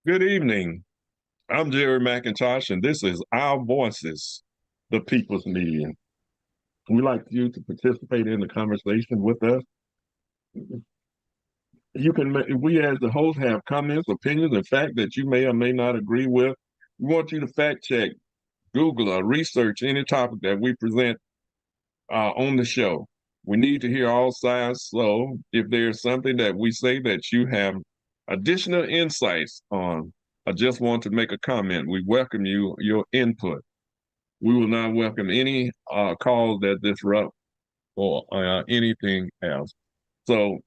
Good evening. I'm Jerry McIntosh, and this is Our Voices, the People's Media. We'd like you to participate in the conversation with us. We as the host have comments, opinions, and facts that you may or may not agree with. We want you to fact check, Google, or research any topic that we present on the show. We need to hear all sides. So if there's something that we say that you have additional insights on, I just want to make a comment. We welcome your input. We will not welcome any calls that disrupt or anything else. So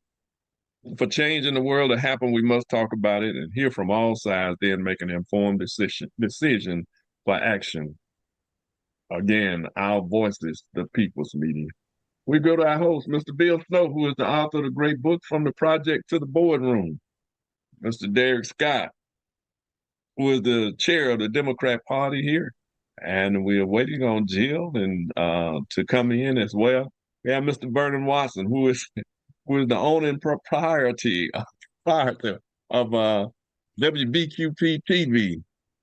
for change in the world to happen, we must talk about it and hear from all sides, then make an informed decision for action. Again, Our Voices, the People's Media. We go to our host, Mr. Bill Snow, who is the author of the great book From the Project to the Boardroom. Mr. Derek Scott, who is the chair of the Democrat Party here. And we are waiting on Jill and to come in as well. We have Mr. Vernon Watson, who is the owner and proprietor of WBQP TV,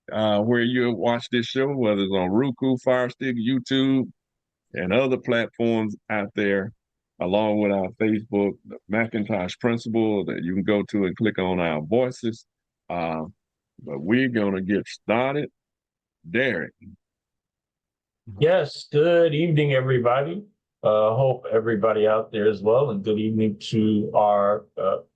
where you watch this show, whether it's on Roku, Fire Stick, YouTube, and other platforms out there, along with our Facebook, the Macintosh Principle, that you can go to and click on Our Voices. But we're going to get started. Derek. Yes, good evening, everybody. Hope everybody out there is well, and good evening to our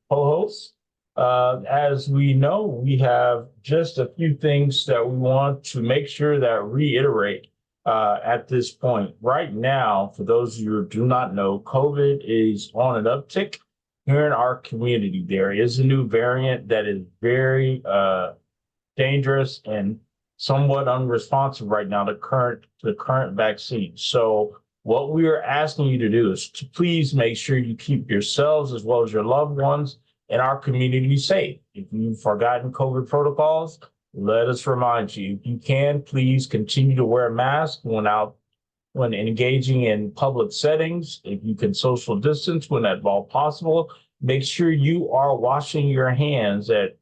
co-hosts. As we know, we have just a few things that we want to make sure that reiterate at this point. Right now, for those of you who do not know, COVID is on an uptick here in our community. There is a new variant that is very dangerous and somewhat unresponsive right now to the current vaccine. So what we are asking you to do is to please make sure you keep yourselves as well as your loved ones and our community safe. If you've forgotten COVID protocols, let us remind you. If you can, please continue to wear a mask when engaging in public settings. If you can social distance when at all possible, make sure you are washing your hands at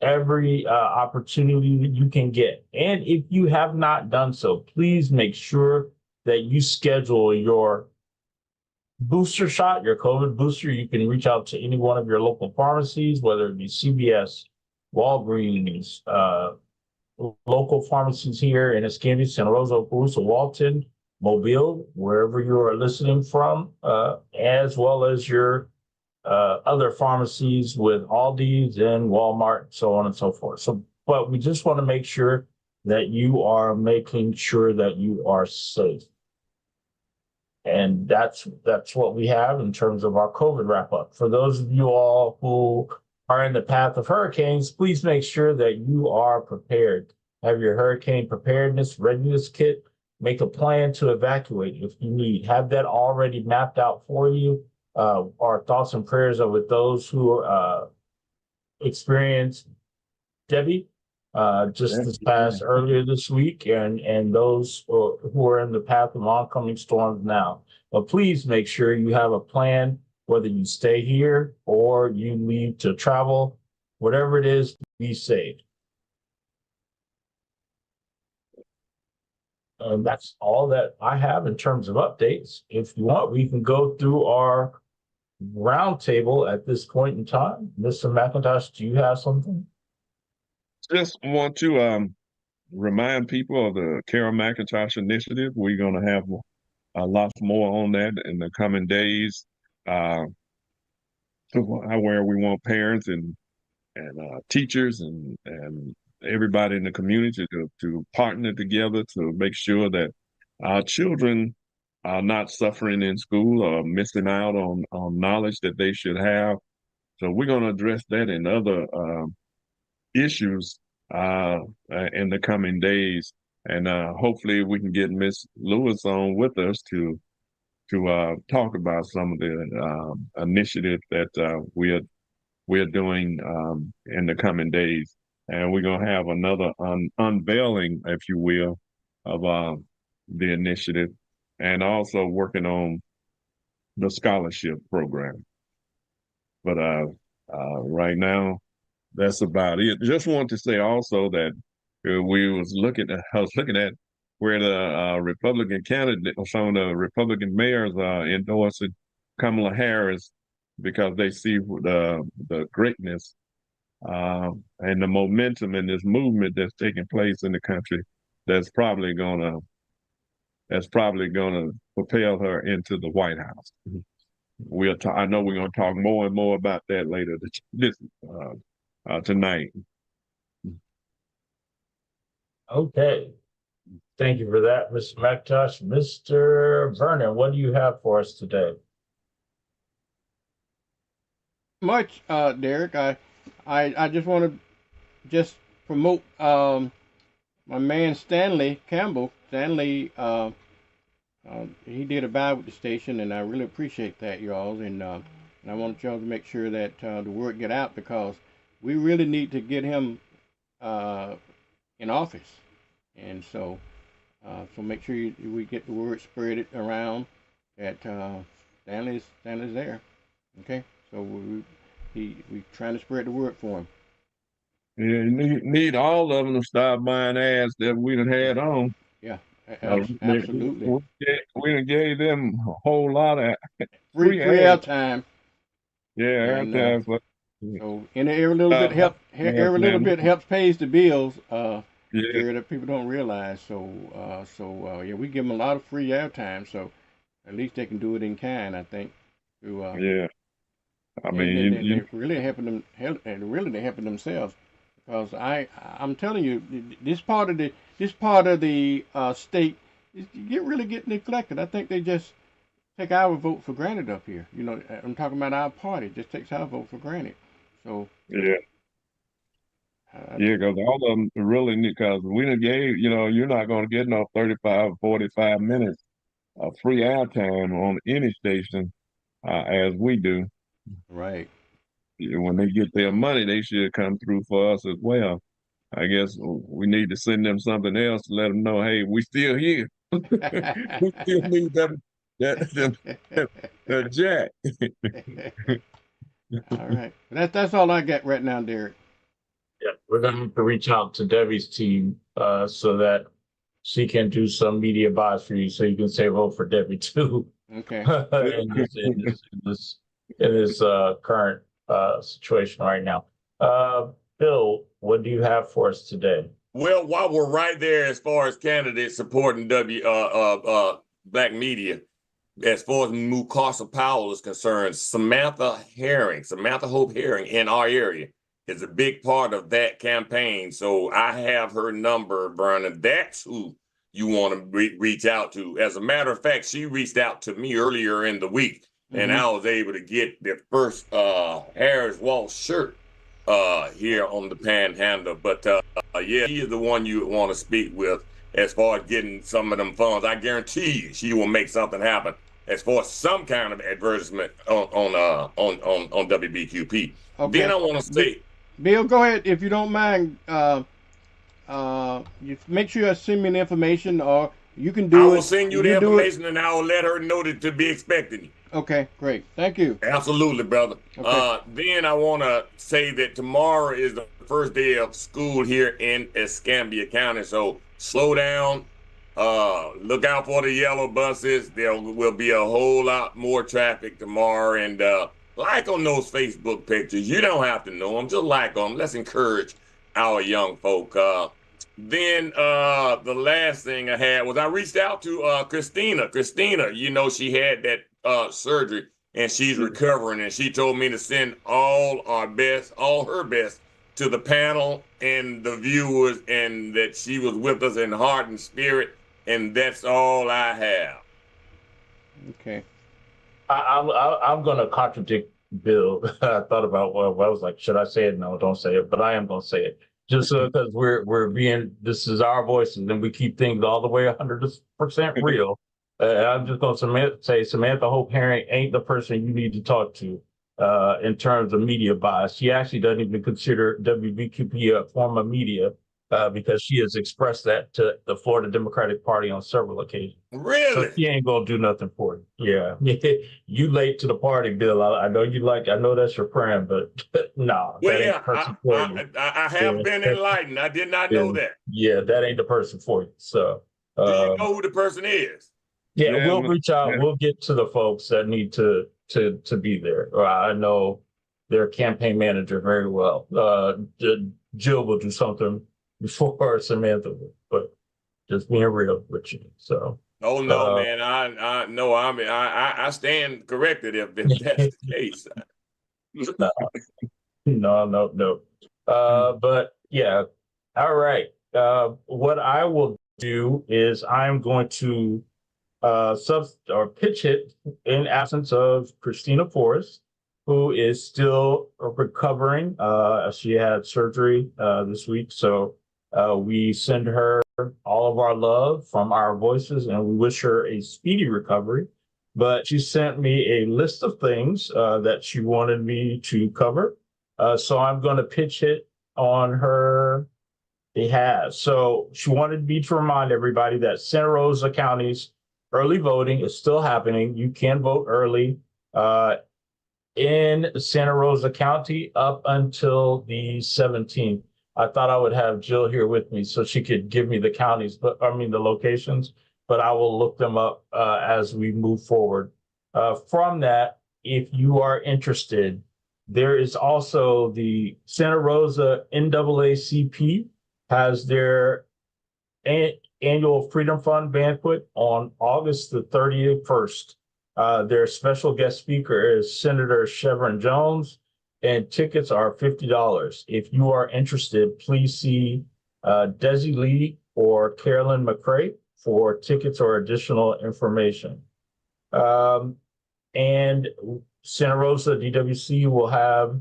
every opportunity that you can get. And if you have not done so, please make sure that you schedule your booster shot, your COVID booster. You can reach out to any one of your local pharmacies, whether it be CVS, Walgreens, local pharmacies here in Escambia, Santa Rosa, Opelousas, Walton, Mobile, wherever you are listening from, as well as your other pharmacies with Aldi's and Walmart, so on and so forth. So, but we just want to make sure that you are making sure that you are safe. And that's what we have in terms of our COVID wrap up. For those of you all who are in the path of hurricanes, please make sure that you are prepared. Have your hurricane preparedness readiness kit. Make a plan to evacuate if you need. Have that already mapped out for you. Our thoughts and prayers are with those who experienced Debbie just this past earlier this week, and those who are in the path of oncoming storms now. But please make sure you have a plan, whether you stay here or you leave to travel, whatever it is, be safe. That's all that I have in terms of updates. If you want, we can go through our roundtable at this point in time. Mr. McIntosh, do you have something? Just want to remind people of the Carol McIntosh initiative. We're going to have a lot more on that in the coming days, where we want parents and teachers and everybody in the community to partner together to make sure that our children are not suffering in school or missing out on knowledge that they should have. So we're going to address that and other issues in the coming days. And hopefully we can get Miss Lewis on with us to talk about some of the initiatives that we're doing in the coming days. And we're going to have another unveiling, if you will, of the initiative, and also working on the scholarship program. But right now, that's about it. Just want to say also that I was looking at where the Republican candidate, some of the Republican mayors are endorsing Kamala Harris because they see the greatness and the momentum in this movement that's taking place in the country. That's probably gonna that's probably gonna propel her into the White House. I know we're gonna talk more and more about that later tonight. Okay. Thank you for that, Mr. McIntosh. Mr. Vernon, what do you have for us today? Much, Derek. I just want to just promote my man Stanley Campbell. Stanley, he did a buy with the station, and I really appreciate that, y'all. And I want y'all to make sure that the word get out because we really need to get him in office, and so make sure we get the word spread it around that Stanley's there. Okay, so we trying to spread the word for him. Yeah, you need all of them to stop buying ads that we done had on. Yeah, absolutely. We done gave them a whole lot of Free airtime. Yeah, And, airtime. So every little bit help. Every little bit helps pays the bills. Yeah. That people don't realize. Yeah, we give them a lot of free airtime. So at least they can do it in kind. I think. Yeah. I mean, they're really helping them. Really, they're helping themselves. Because I'm telling you, this part of the state really get neglected. I think they just take our vote for granted up here. You know, I'm talking about our party. It just takes our vote for granted. So yeah, because all of them really need, because we done gave, you're not going to get no 35, 45 minutes of free airtime on any station as we do. Right. When they get their money, they should come through for us as well. I guess we need to send them something else to let them know, hey, we still here. We still need that jack. All right. That's all I got right now, Derek. Yeah, we're going to have to reach out to Debbie's team so that she can do some media buys for you, so you can say vote for Debbie too. Okay. in this current situation right now. Bill, what do you have for us today? Well, while we're right there, as far as candidates supporting black media, as far as Mukasa Powell is concerned, Samantha Hope Herring in our area is a big part of that campaign. So I have her number, Vernon. That's who you want to reach out to. As a matter of fact, she reached out to me earlier in the week, and I was able to get the first Harris Walsh shirt here on the Panhandle. But yeah, she is the one you want to speak with as far as getting some of them funds. I guarantee you she will make something happen as far as some kind of advertisement on WBQP. Okay. Then I want to say, Bill, go ahead if you don't mind. You make sure you send me the information, or you can do it. I will send you the information, and I will let her know to be expecting you. Okay, great. Thank you. Absolutely, brother. Okay. Then I want to say that tomorrow is the first day of school here in Escambia County. So slow down. Look out for the yellow buses. There will be a whole lot more traffic tomorrow. And like on those Facebook pictures. You don't have to know them. Just like them. Let's encourage our young folk. Then the last thing I had was I reached out to Christina. Christina, she had that surgery and she's recovering, and she told me to send all her best to the panel and the viewers, and that she was with us in heart and spirit, and that's all I have. Okay. I'm going to contradict Bill. I thought about, I was like, should I say it? No, don't say it, but I am going to say it. Just because this is our voices, and we keep things all the way 100% real. I'm just going to say Samantha Hope Herring ain't the person you need to talk to in terms of media bias. She actually doesn't even consider WBQP a form of media. because she has expressed that to the Florida Democratic Party on several occasions. So Really? she ain't gonna do nothing for you. Yeah, you late to the party, Bill. I know you like. I know that's your friend, but no, that ain't the person for you. I have Yeah. been enlightened. I did not know that. Yeah, that ain't the person for you. So, Do you know who the person is? yeah, Yeah, we'll reach out. yeah. We'll get to the folks that need to be there. I know their campaign manager very well. Jill will do something before Samantha will, but just being real with you. So, Oh no, man! I no, I stand corrected if that's the case. no. But yeah, all right. What I will do is I'm going to pitch hit in absence of Christina Forrest, who is still recovering. She had surgery this week, so we send her all of our love from our voices, and we wish her a speedy recovery. But she sent me a list of things that she wanted me to cover. So I'm going to pitch it on her behalf. So she wanted me to remind everybody that Santa Rosa County's early voting is still happening. You can vote early in Santa Rosa County up until the 17th. I thought I would have Jill here with me so she could give me the counties, the locations, but I will look them up as we move forward. From that, if you are interested, there is also the Santa Rosa NAACP has their annual Freedom Fund banquet on August the 31st. Their special guest speaker is Senator Chevron Jones, and tickets are $50. If you are interested, please see Desi Lee or Carolyn McCrae for tickets or additional information. And Santa Rosa DWC will have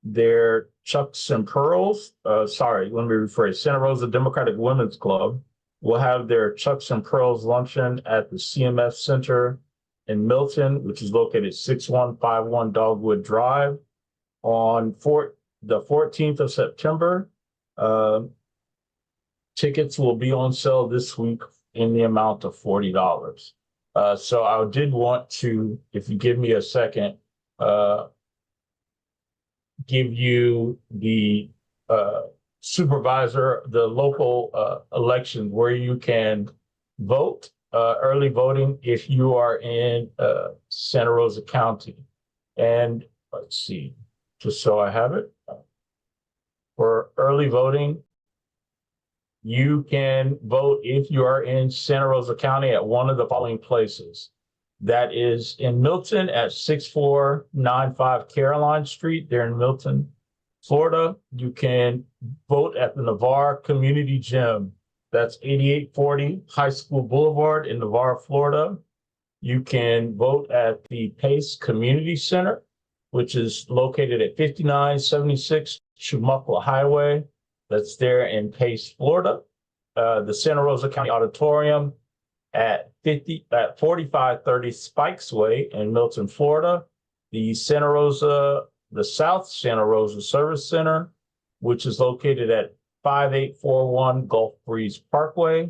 their Chucks and Pearls. Sorry, let me rephrase. Santa Rosa Democratic Women's Club will have their Chucks and Pearls luncheon at the CMF Center in Milton, which is located 6151 Dogwood Drive on the 14th of September. Tickets will be on sale this week in the amount of $40. So I did want to, if you give me a second, give you the supervisor, the local elections where you can vote, early voting if you are in Santa Rosa County. And let's see, just so I have it. For early voting, you can vote if you are in Santa Rosa County at one of the following places. That is in Milton at 6495 Caroline Street. There in Milton, Florida. You can vote at the Navarre Community Gym. That's 8840 High School Boulevard in Navarre, Florida. You can vote at the Pace Community Center, which is located at 5976 Chumuckla Highway. That's there in Pace, Florida. The Santa Rosa County Auditorium at 4530 Spikes Way in Milton, Florida. The South Santa Rosa Service Center, which is located at 5841 Gulf Breeze Parkway,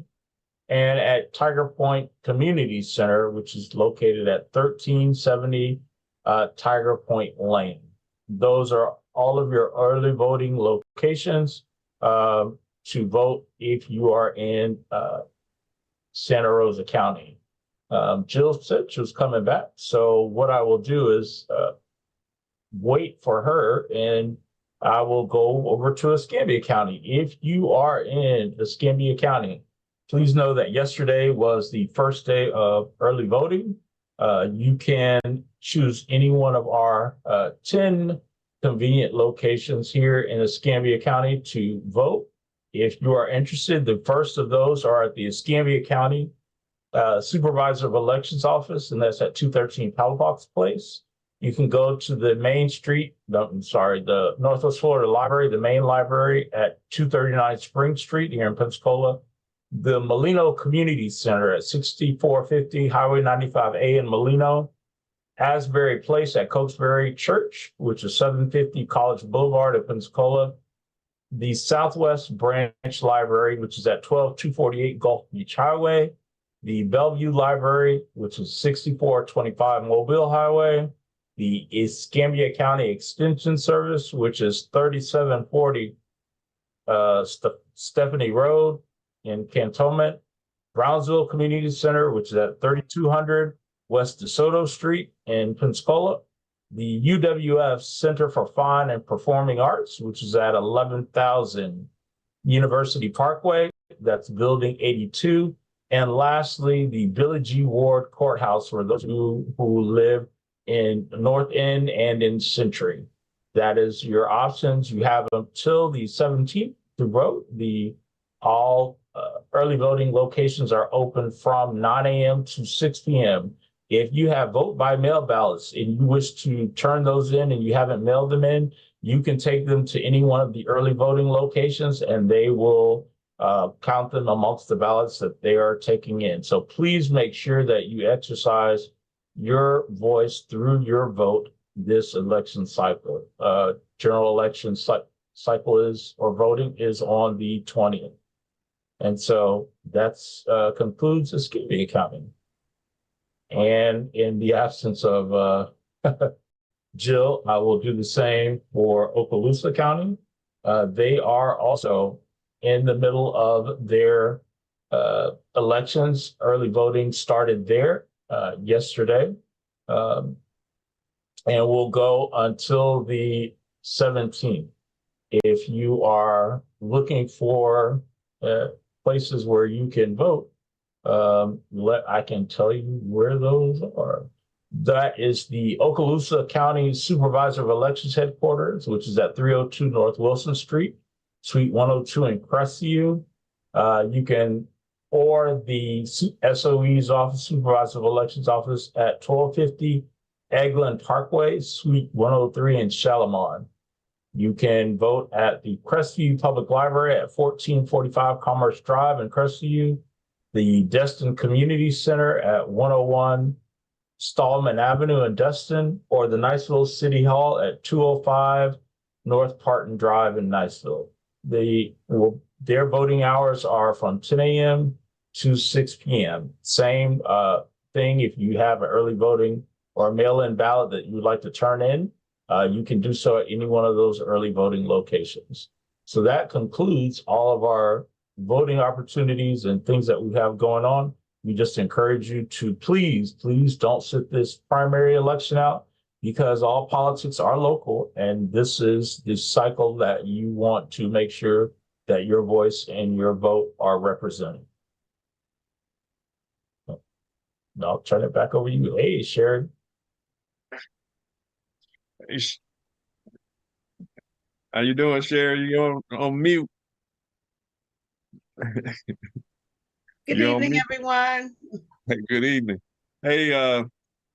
and at Tiger Point Community Center, which is located at 1370 Tiger Point Lane. Those are all of your early voting locations to vote if you are in Santa Rosa County. Jill said she was coming back. So what I will do is wait for her, and I will go over to Escambia County. If you are in Escambia County, please know that yesterday was the first day of early voting. You can choose any one of our 10 convenient locations here in Escambia County to vote. If you are interested, the first of those are at the Escambia County Supervisor of Elections Office, and that's at 213 Palafox Place. You can go to the the Northwest Florida Library, the main library at 239 Spring Street here in Pensacola. The Molino Community Center at 6450 Highway 95A in Molino. Asbury Place at Cokesbury Church, which is 750 College Boulevard at Pensacola. the Southwest Branch Library, which is at 12248 Gulf Beach Highway, the Bellevue Library, which is 6425 Mobile Highway, the Escambia County Extension Service, which is 3740 Stephanie Road in Cantonment, Brownsville Community Center, which is at 3200 West DeSoto Street in Pensacola, the UWF Center for Fine and Performing Arts, which is at 11,000 University Parkway, that's Building 82, and lastly, the Billy G. Ward Courthouse for those who live in North End and in Century. That is your options. You have until the 17th to vote. All early voting locations are open from 9 a.m. to 6 p.m. If you have vote by mail ballots and you wish to turn those in and you haven't mailed them in, you can take them to any one of the early voting locations and they will count them amongst the ballots that they are taking in. So please make sure that you exercise your voice through your vote this election cycle. General election cycle is, or voting is on the 20th. And so that's concludes Escambia County. And in the absence of Jill, I will do the same for Okaloosa County. They are also in the middle of their elections. Early voting started there yesterday, and will go until the 17th. If you are looking for places where you can vote, I can tell you where those are. That is the Okaloosa County Supervisor of Elections headquarters, which is at 302 North Wilson Street, Suite 102 in Crestview. You can, or the SOE's office, Supervisor of Elections office at 1250 Eglin Parkway, Suite 103 in Shalimar. You can vote at the Crestview Public Library at 1445 Commerce Drive in Crestview, the Destin Community Center at 101 Stallman Avenue in Destin, or the Niceville City Hall at 205 North Parton Drive in Niceville. Their voting hours are from 10 a.m. to 6 p.m. Same thing, if you have an early voting or a mail-in ballot that you would like to turn in, you can do so at any one of those early voting locations. So that concludes all of our voting opportunities and things that we have going on. We just encourage you to please don't sit this primary election out, because all politics are local, and this is the cycle that you want to make sure that your voice and your vote are represented. I'll turn it back over to you. Hey, Sharon. How you doing, Sherry? You on mute? Good evening, everyone. Hey, good evening. Hey,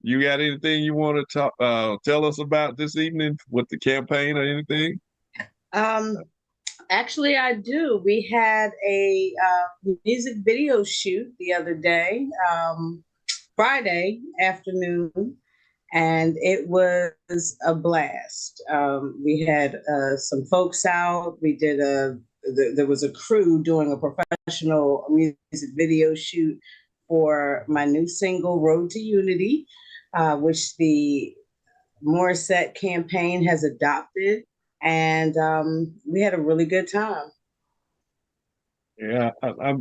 you got anything you want to tell us about this evening with the campaign or anything? Actually, I do. We had a music video shoot the other day, Friday afternoon, and it was a blast. We had some folks out. We did there was a crew doing a professional music video shoot for my new single, Road to Unity, which the Morissette campaign has adopted. And we had a really good time. Yeah, I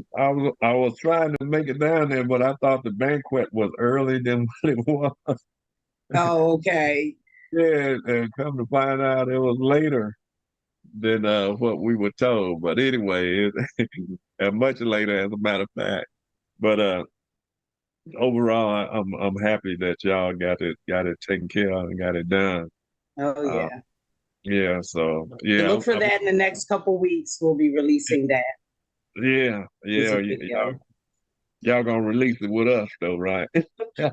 was trying to make it down there, but I thought the banquet was early than what it was. Oh, okay. Yeah, and come to find out it was later than what we were told. But anyway, much later, as a matter of fact. But overall, I'm happy that y'all got it taken care of and got it done. Oh yeah. Yeah. So yeah. Look for that in the next couple weeks. We'll be releasing that. Yeah. Y'all gonna release it with us though, right?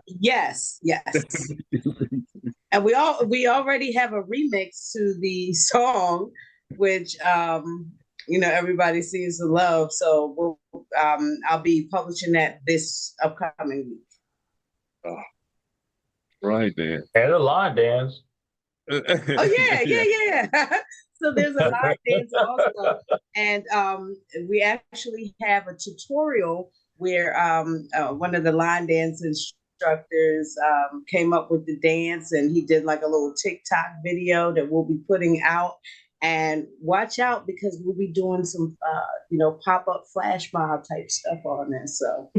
Yes. And we already have a remix to the song, which everybody seems to love. So I'll be publishing that this upcoming week. Oh, right then. And a line dance. Oh yeah. So there's a line dance also, and we actually have a tutorial where one of the line dance instructors came up with the dance, and he did like a little TikTok video that we'll be putting out. And watch out because we'll be doing some, pop up flash mob type stuff on this. So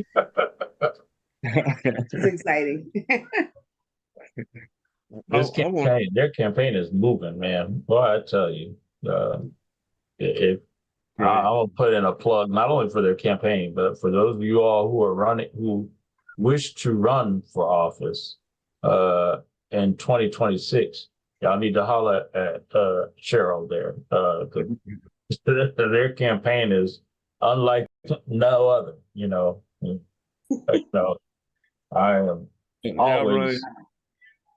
it's exciting. Their campaign is moving, man. Boy, I tell you, if Right. I'll put in a plug not only for their campaign, but for those of you all who wish to run for office in 2026. Y'all need to holler at Cheryl there. Their campaign is unlike no other. I am always.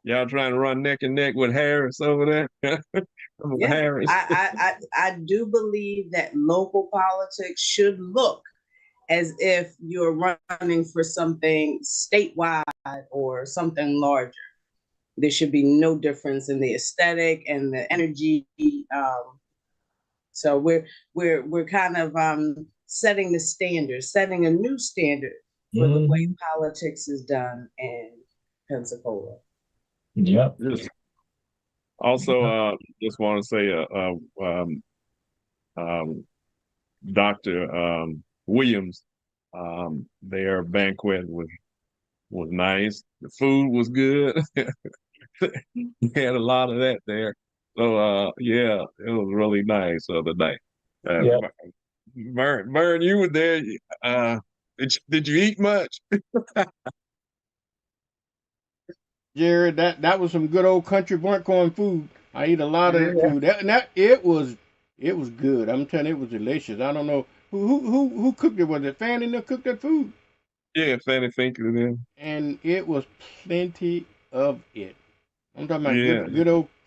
Y'all trying to run neck and neck with Harris over there? Yeah, Harris. I do believe that local politics should look as if you're running for something statewide or something larger. There should be no difference in the aesthetic and the energy. So we're kind of setting the standard, setting a new standard for the way politics is done in Pensacola. Yeah. Also, just want to say, Dr. Williams, their banquet was nice. The food was good. We had a lot of that there. So, yeah, it was really nice the other night. Vern, you were there. Did you eat much? Jared, that was some good old country burnt corn food. I eat a lot of that food. It was good. I'm telling you, it was delicious. I don't know who cooked it. Was it Fanny that cooked that food? Yeah, Fanny Finkley then. And it was plenty of it. I'm talking about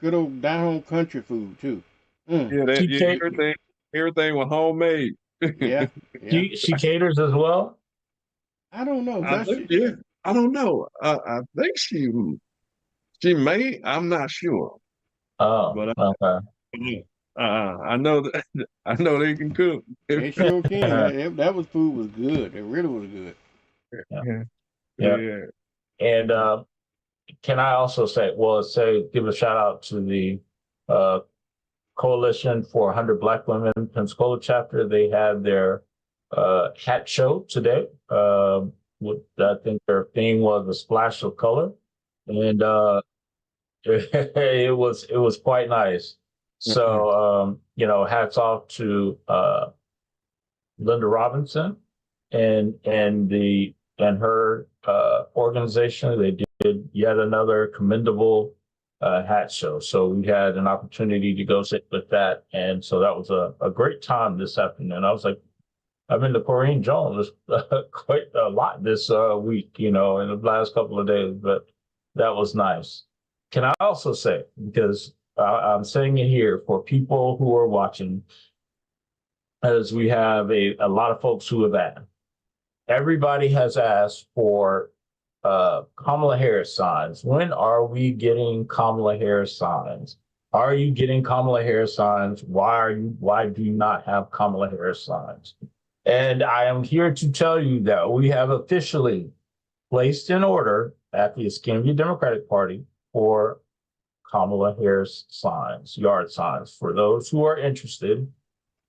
good old down home country food too. Everything was homemade. Yeah. She caters as well. I don't know. I don't know. I think she may. I'm not sure. Oh, but okay. I know that they can cook. They sure can. That food was good. It really was good. Yeah. And can I also give a shout out to the Coalition for 100 Black Women Pensacola chapter. They had their hat show today. I think their theme was a splash of color, and it was quite nice. So hats off to Linda Robinson and her organization. They did yet another commendable hat show. So we had an opportunity to go sit with that, and so that was a great time this afternoon. I was like, I've been to Corrine Jones quite a lot this week, in the last couple of days, but that was nice. Can I also say, because I'm saying it here for people who are watching, as we have a lot of folks who have asked. Everybody has asked for Kamala Harris signs. When are we getting Kamala Harris signs? Are you getting Kamala Harris signs? Why do you not have Kamala Harris signs? And I am here to tell you that we have officially placed in order at the Escambia Democratic Party for Kamala Harris signs, yard signs. For those who are interested,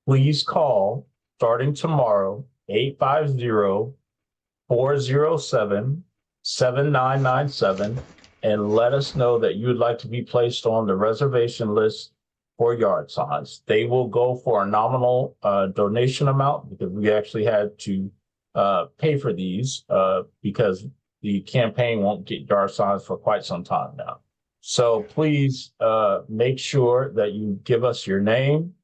please call starting tomorrow, 850-407-7997, and let us know that you would like to be placed on the reservation list for yard signs. They will go for a nominal donation amount, because we actually had to pay for these because the campaign won't get yard signs for quite some time now. So please make sure that you give us your name,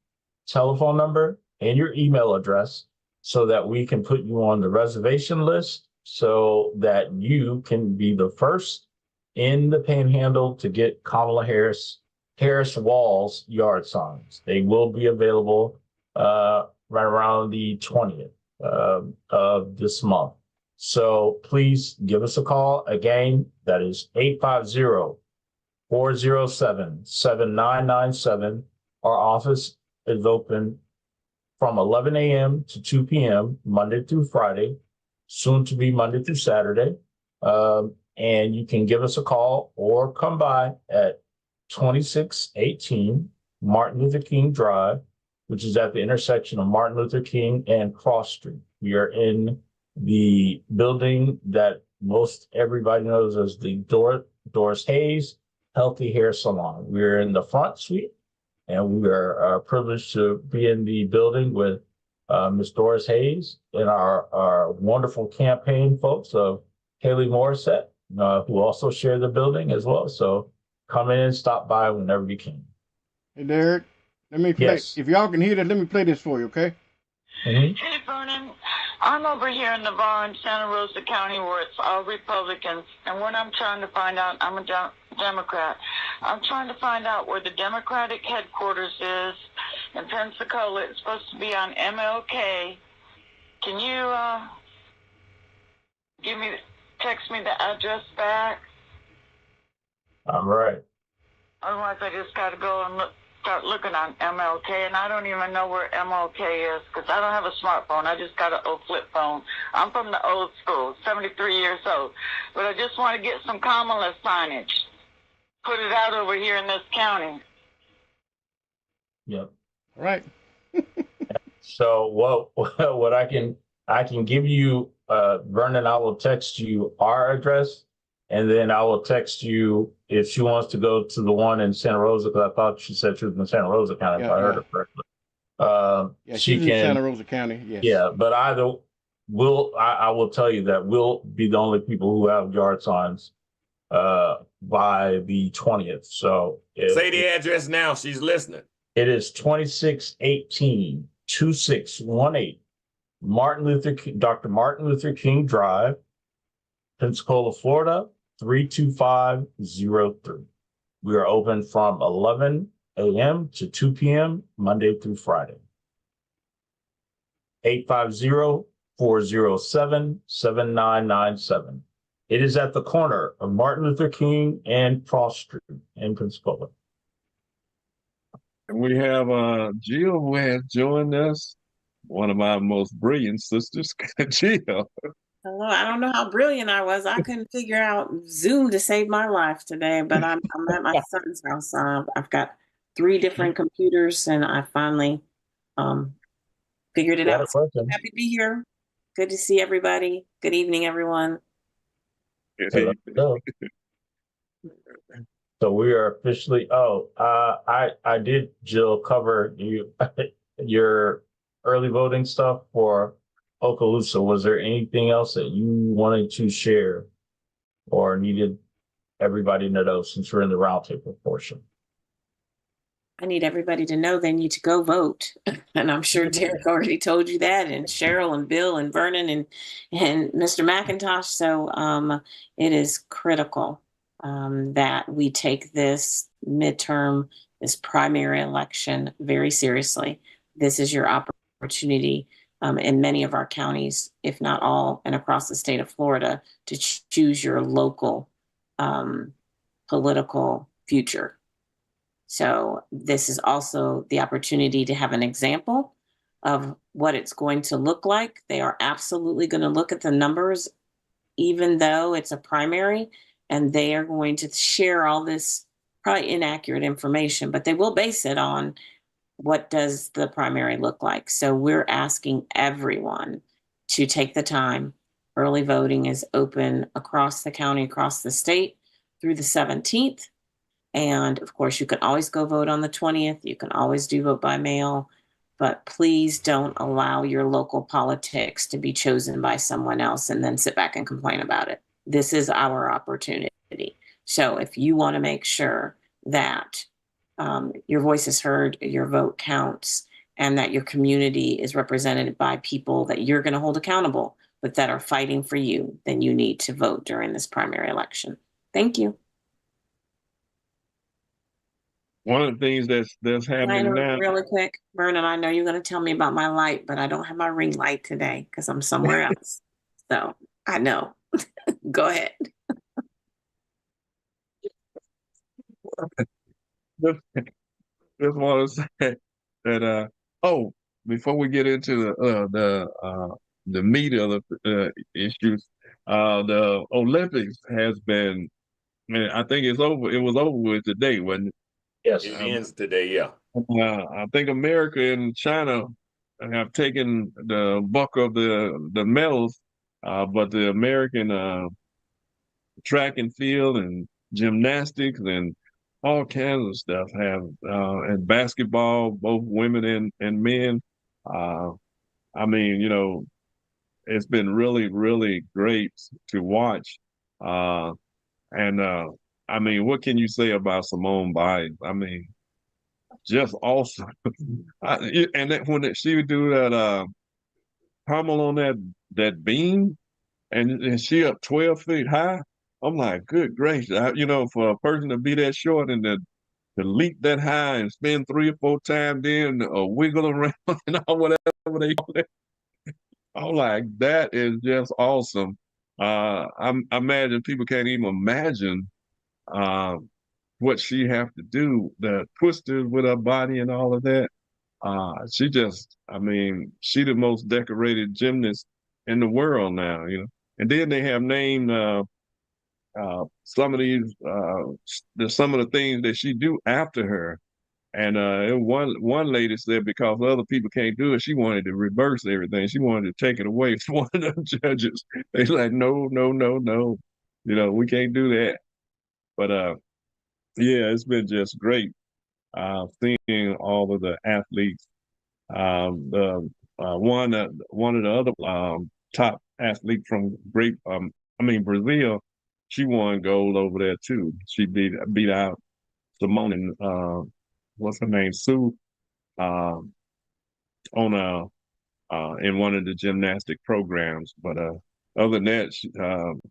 telephone number, and your email address so that we can put you on the reservation list so that you can be the first in the Panhandle to get Kamala Harris Walls yard signs. They will be available right around the 20th of this month. So please give us a call. Again, that is 407-7997. Our office is open from 11 a.m. to 2 p.m. Monday through Friday, soon to be Monday through Saturday. And you can give us a call or come by at 2618 Martin Luther King Drive, which is at the intersection of Martin Luther King and Cross Street. We are in the building that most everybody knows as the Doris Hayes Healthy Hair Salon. We're in the front suite, and we are privileged to be in the building with Ms. Doris Hayes and our wonderful campaign folks of Haley Morissette, who also share the building as well. So come in and stop by whenever you can. Hey, Derek, let me play. Yes. If y'all can hear this, let me play this for you, okay? Mm-hmm. Hey, Vernon. I'm over here in Navarre in Santa Rosa County where it's all Republicans. And what I'm trying to find out, I'm a Democrat. I'm trying to find out where the Democratic headquarters is in Pensacola. It's supposed to be on MLK. Can you text me the address back? All right. Otherwise, I just got to go and start looking on MLK, and I don't even know where MLK is because I don't have a smartphone. I just got an old flip phone. I'm from the old school, 73 years old. But I just want to get some Kamala signage. Put it out over here in this county. Yep. All right. So what I can give you, Vernon, I will text you our address, and then I will text you if she wants to go to the one in Santa Rosa, because I thought she said she was in Santa Rosa County, if I heard her correctly. Yeah, she she's can, in Santa Rosa County, yes. Yeah, but I will tell you that we'll be the only people who have yard signs by the 20th. So say the address now. She's listening. It is 2618 Dr. Martin Luther King Drive, Pensacola, Florida, 32503. We are open from 11 a.m. to 2 p.m. Monday through Friday. 850-407-7997. It is at the corner of Martin Luther King and Cross Street in Pensacola. And we have Jill, who has joined us, one of our most brilliant sisters, Jill. Hello, I don't know how brilliant I was. I couldn't figure out Zoom to save my life today, but I'm at my son's house. I've got 3 different computers, and I finally figured it out. So happy to be here. Good to see everybody. Good evening, everyone. So we are officially. I did, Jill, cover your early voting stuff for Okaloosa. Was there anything else that you wanted to share or needed everybody to know since we're in the roundtable portion? I need everybody to know they need to go vote. And I'm sure Derek already told you that, and Cheryl and Bill and Vernon and Mr. McIntosh. So it is critical that we take this midterm, this primary election very seriously. This is your opportunity in many of our counties, if not all, and across the state of Florida, to choose your local political future. So this is also the opportunity to have an example of what it's going to look like. They are absolutely going to look at the numbers, even though it's a primary, and they are going to share all this probably inaccurate information, but they will base it on what does the primary look like. So we're asking everyone to take the time. Early voting is open across the county, across the state through the 17th. And of course, you can always go vote on the 20th. You can always do vote by mail, but please don't allow your local politics to be chosen by someone else and then sit back and complain about it. This is our opportunity. So if you want to make sure that your voice is heard, your vote counts, and that your community is represented by people that you're going to hold accountable, but that are fighting for you, then you need to vote during this primary election. Thank you. One of the things that's happening now. Really quick, Vernon, I know you're going to tell me about my light, but I don't have my ring light today because I'm somewhere else. So I know. Go ahead. just, just want to say that oh, before we get into the meat of the issues, the Olympics has been. Man, I think it's over. It was over with today, wasn't it? Yes. It ends today, yeah. I think America and China have taken the bulk of the medals, but the American track and field and gymnastics and all kinds of stuff have, and basketball, both women and men. Uh, I mean, it's been really, really great to watch. And I mean, what can you say about Simone Biles? I mean, just awesome. And that, when she would do that pommel on that beam, and she up 12 feet high, I'm like, good gracious, for a person to be that short and to leap that high and spin 3 or 4 times, then wiggle around and all whatever they call it. I'm like, that is just awesome. I imagine people can't even imagine what she have to do, the twisters with her body and all of that. I mean, she the most decorated gymnast in the world now, And then they have named some of these, some of the things that she do after her. And one lady said because other people can't do it, she wanted to reverse everything. She wanted to take it away from one of the judges. They like, no, no, no, no. We can't do that. But yeah, it's been just great seeing all of the athletes. One of the other top athletes from Brazil, she won gold over there too. She beat out Simone and what's her name, Sue, on in one of the gymnastic programs. But other than that,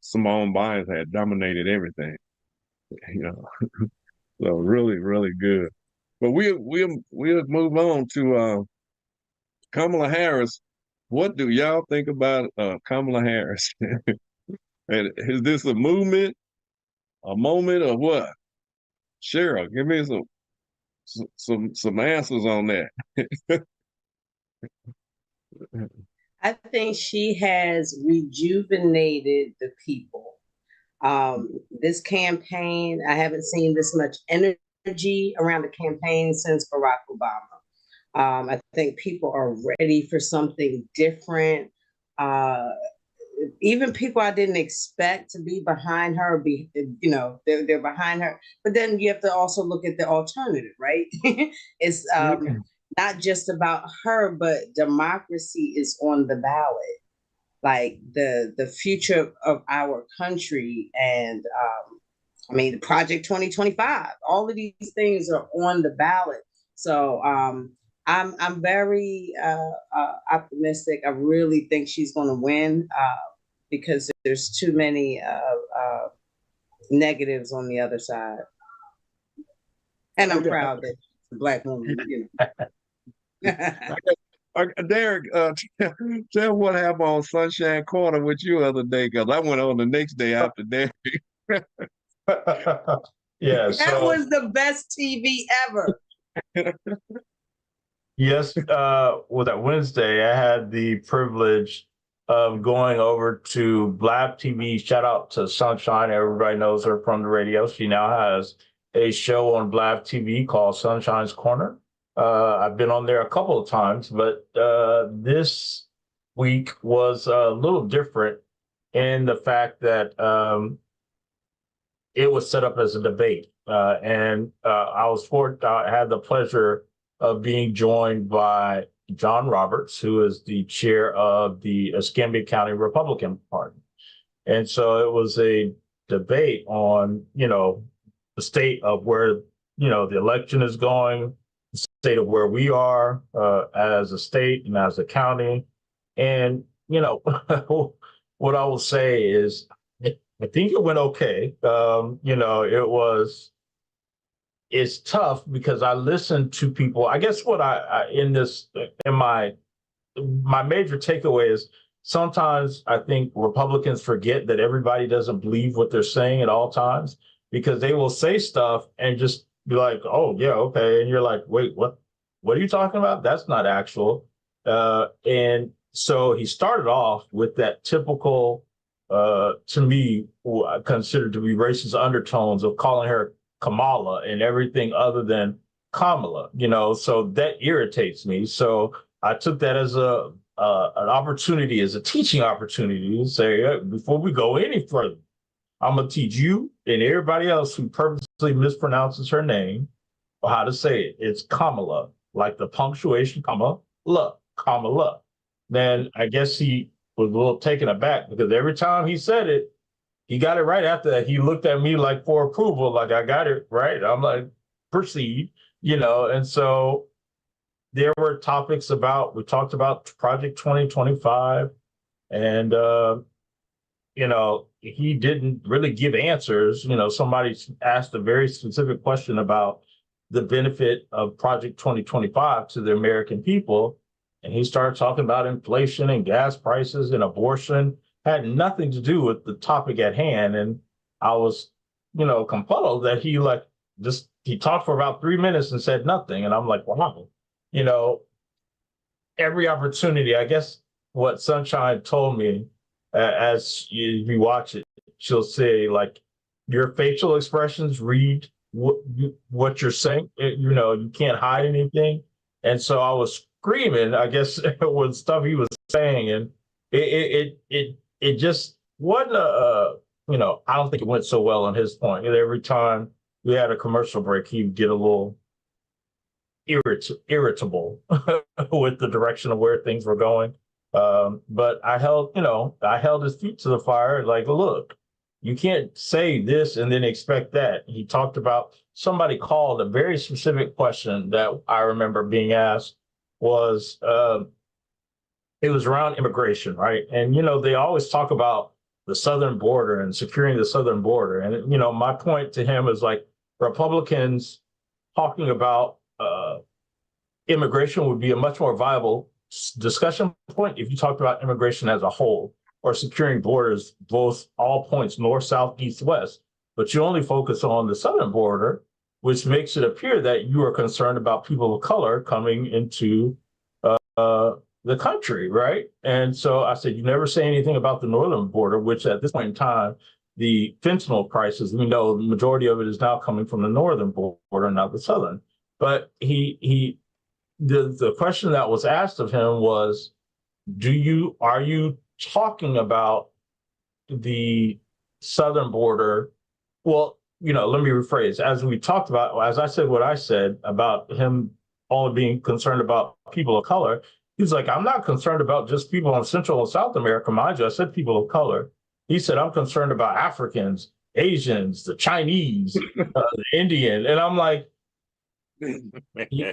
Simone Biles had dominated everything. So really, really good. But we'll move on to Kamala Harris. What do y'all think about Kamala Harris? And is this a movement, a moment, or what? Cheryl, give me some answers on that. I think she has rejuvenated the people. This campaign, I haven't seen this much energy around the campaign since Barack Obama. I think people are ready for something different. Even people I didn't expect to be behind her, they're behind her. But then you have to also look at the alternative, right? It's not just about her, but democracy is on the ballot. Like the future of our country, and Project 2025. All of these things are on the ballot. So I'm very optimistic. I really think she's going to win because there's too many negatives on the other side, and I'm proud that she's a Black woman. Derek, tell what happened on Sunshine Corner with you the other day, because I went on the next day after Derek. Yeah, that was the best TV ever. Yes, that Wednesday, I had the privilege of going over to Blab TV. Shout out to Sunshine. Everybody knows her from the radio. She now has a show on Blab TV called Sunshine's Corner. I've been on there a couple of times, but this week was a little different in the fact that it was set up as a debate. And I had the pleasure of being joined by John Roberts, who is the chair of the Escambia County Republican Party. And so it was a debate on, the state of where, the election is going, the state of where we are as a state and as a county. And, what I will say is, I think it went okay. It's tough because I listened to people. I guess what my major takeaway is sometimes I think Republicans forget that everybody doesn't believe what they're saying at all times. because they will say stuff and just be like, "Oh yeah, okay," and you're like, "Wait, what? What are you talking about? That's not actual." And so he started off with that typical, to me, who I consider to be racist undertones of calling her Kamala and everything other than Kamala. So that irritates me. So I took that as an opportunity, as a teaching opportunity, to say, before we go any further, I'm gonna teach you and everybody else who purposely mispronounces her name how to say it. It's Kamala, like the punctuation, Kamala. Then I guess he was a little taken aback because every time he said it, he got it right after that. He looked at me like for approval, like I got it right. I'm like, proceed, and so there were topics we talked about Project 2025, and he didn't really give answers. Somebody asked a very specific question about the benefit of Project 2025 to the American people. And he started talking about inflation and gas prices and abortion, had nothing to do with the topic at hand. And I was, compelled that he talked for about 3 minutes and said nothing. And I'm like, wow, every opportunity, I guess what Sunshine told me, as you watch it, she'll say, like, your facial expressions read what you're saying. You can't hide anything. And so I was screaming, I guess, with stuff he was saying, and it just wasn't I don't think it went so well on his point. Every time we had a commercial break, he'd get a little irritable with the direction of where things were going. But I held his feet to the fire. Like, look, you can't say this and then expect that. He talked about, somebody called a very specific question that I remember being asked was, it was around immigration, right? And, they always talk about the southern border and securing the southern border. And, my point to him is like, Republicans talking about immigration would be a much more viable discussion point if you talked about immigration as a whole, or securing borders, all points, north, south, east, west. But you only focus on the southern border, which makes it appear that you are concerned about people of color coming into the country, right? And so I said, you never say anything about the northern border, which at this point in time, the fentanyl crisis, we know the majority of it is now coming from the northern border, not the southern. But the question that was asked of him was, are you talking about the southern border? Well, let me rephrase. As I said what I said about him only being concerned about people of color, he's like, I'm not concerned about just people in Central and South America. Mind you, I said people of color. He said, I'm concerned about Africans, Asians, the Chinese, the Indian. And I'm like, Yeah.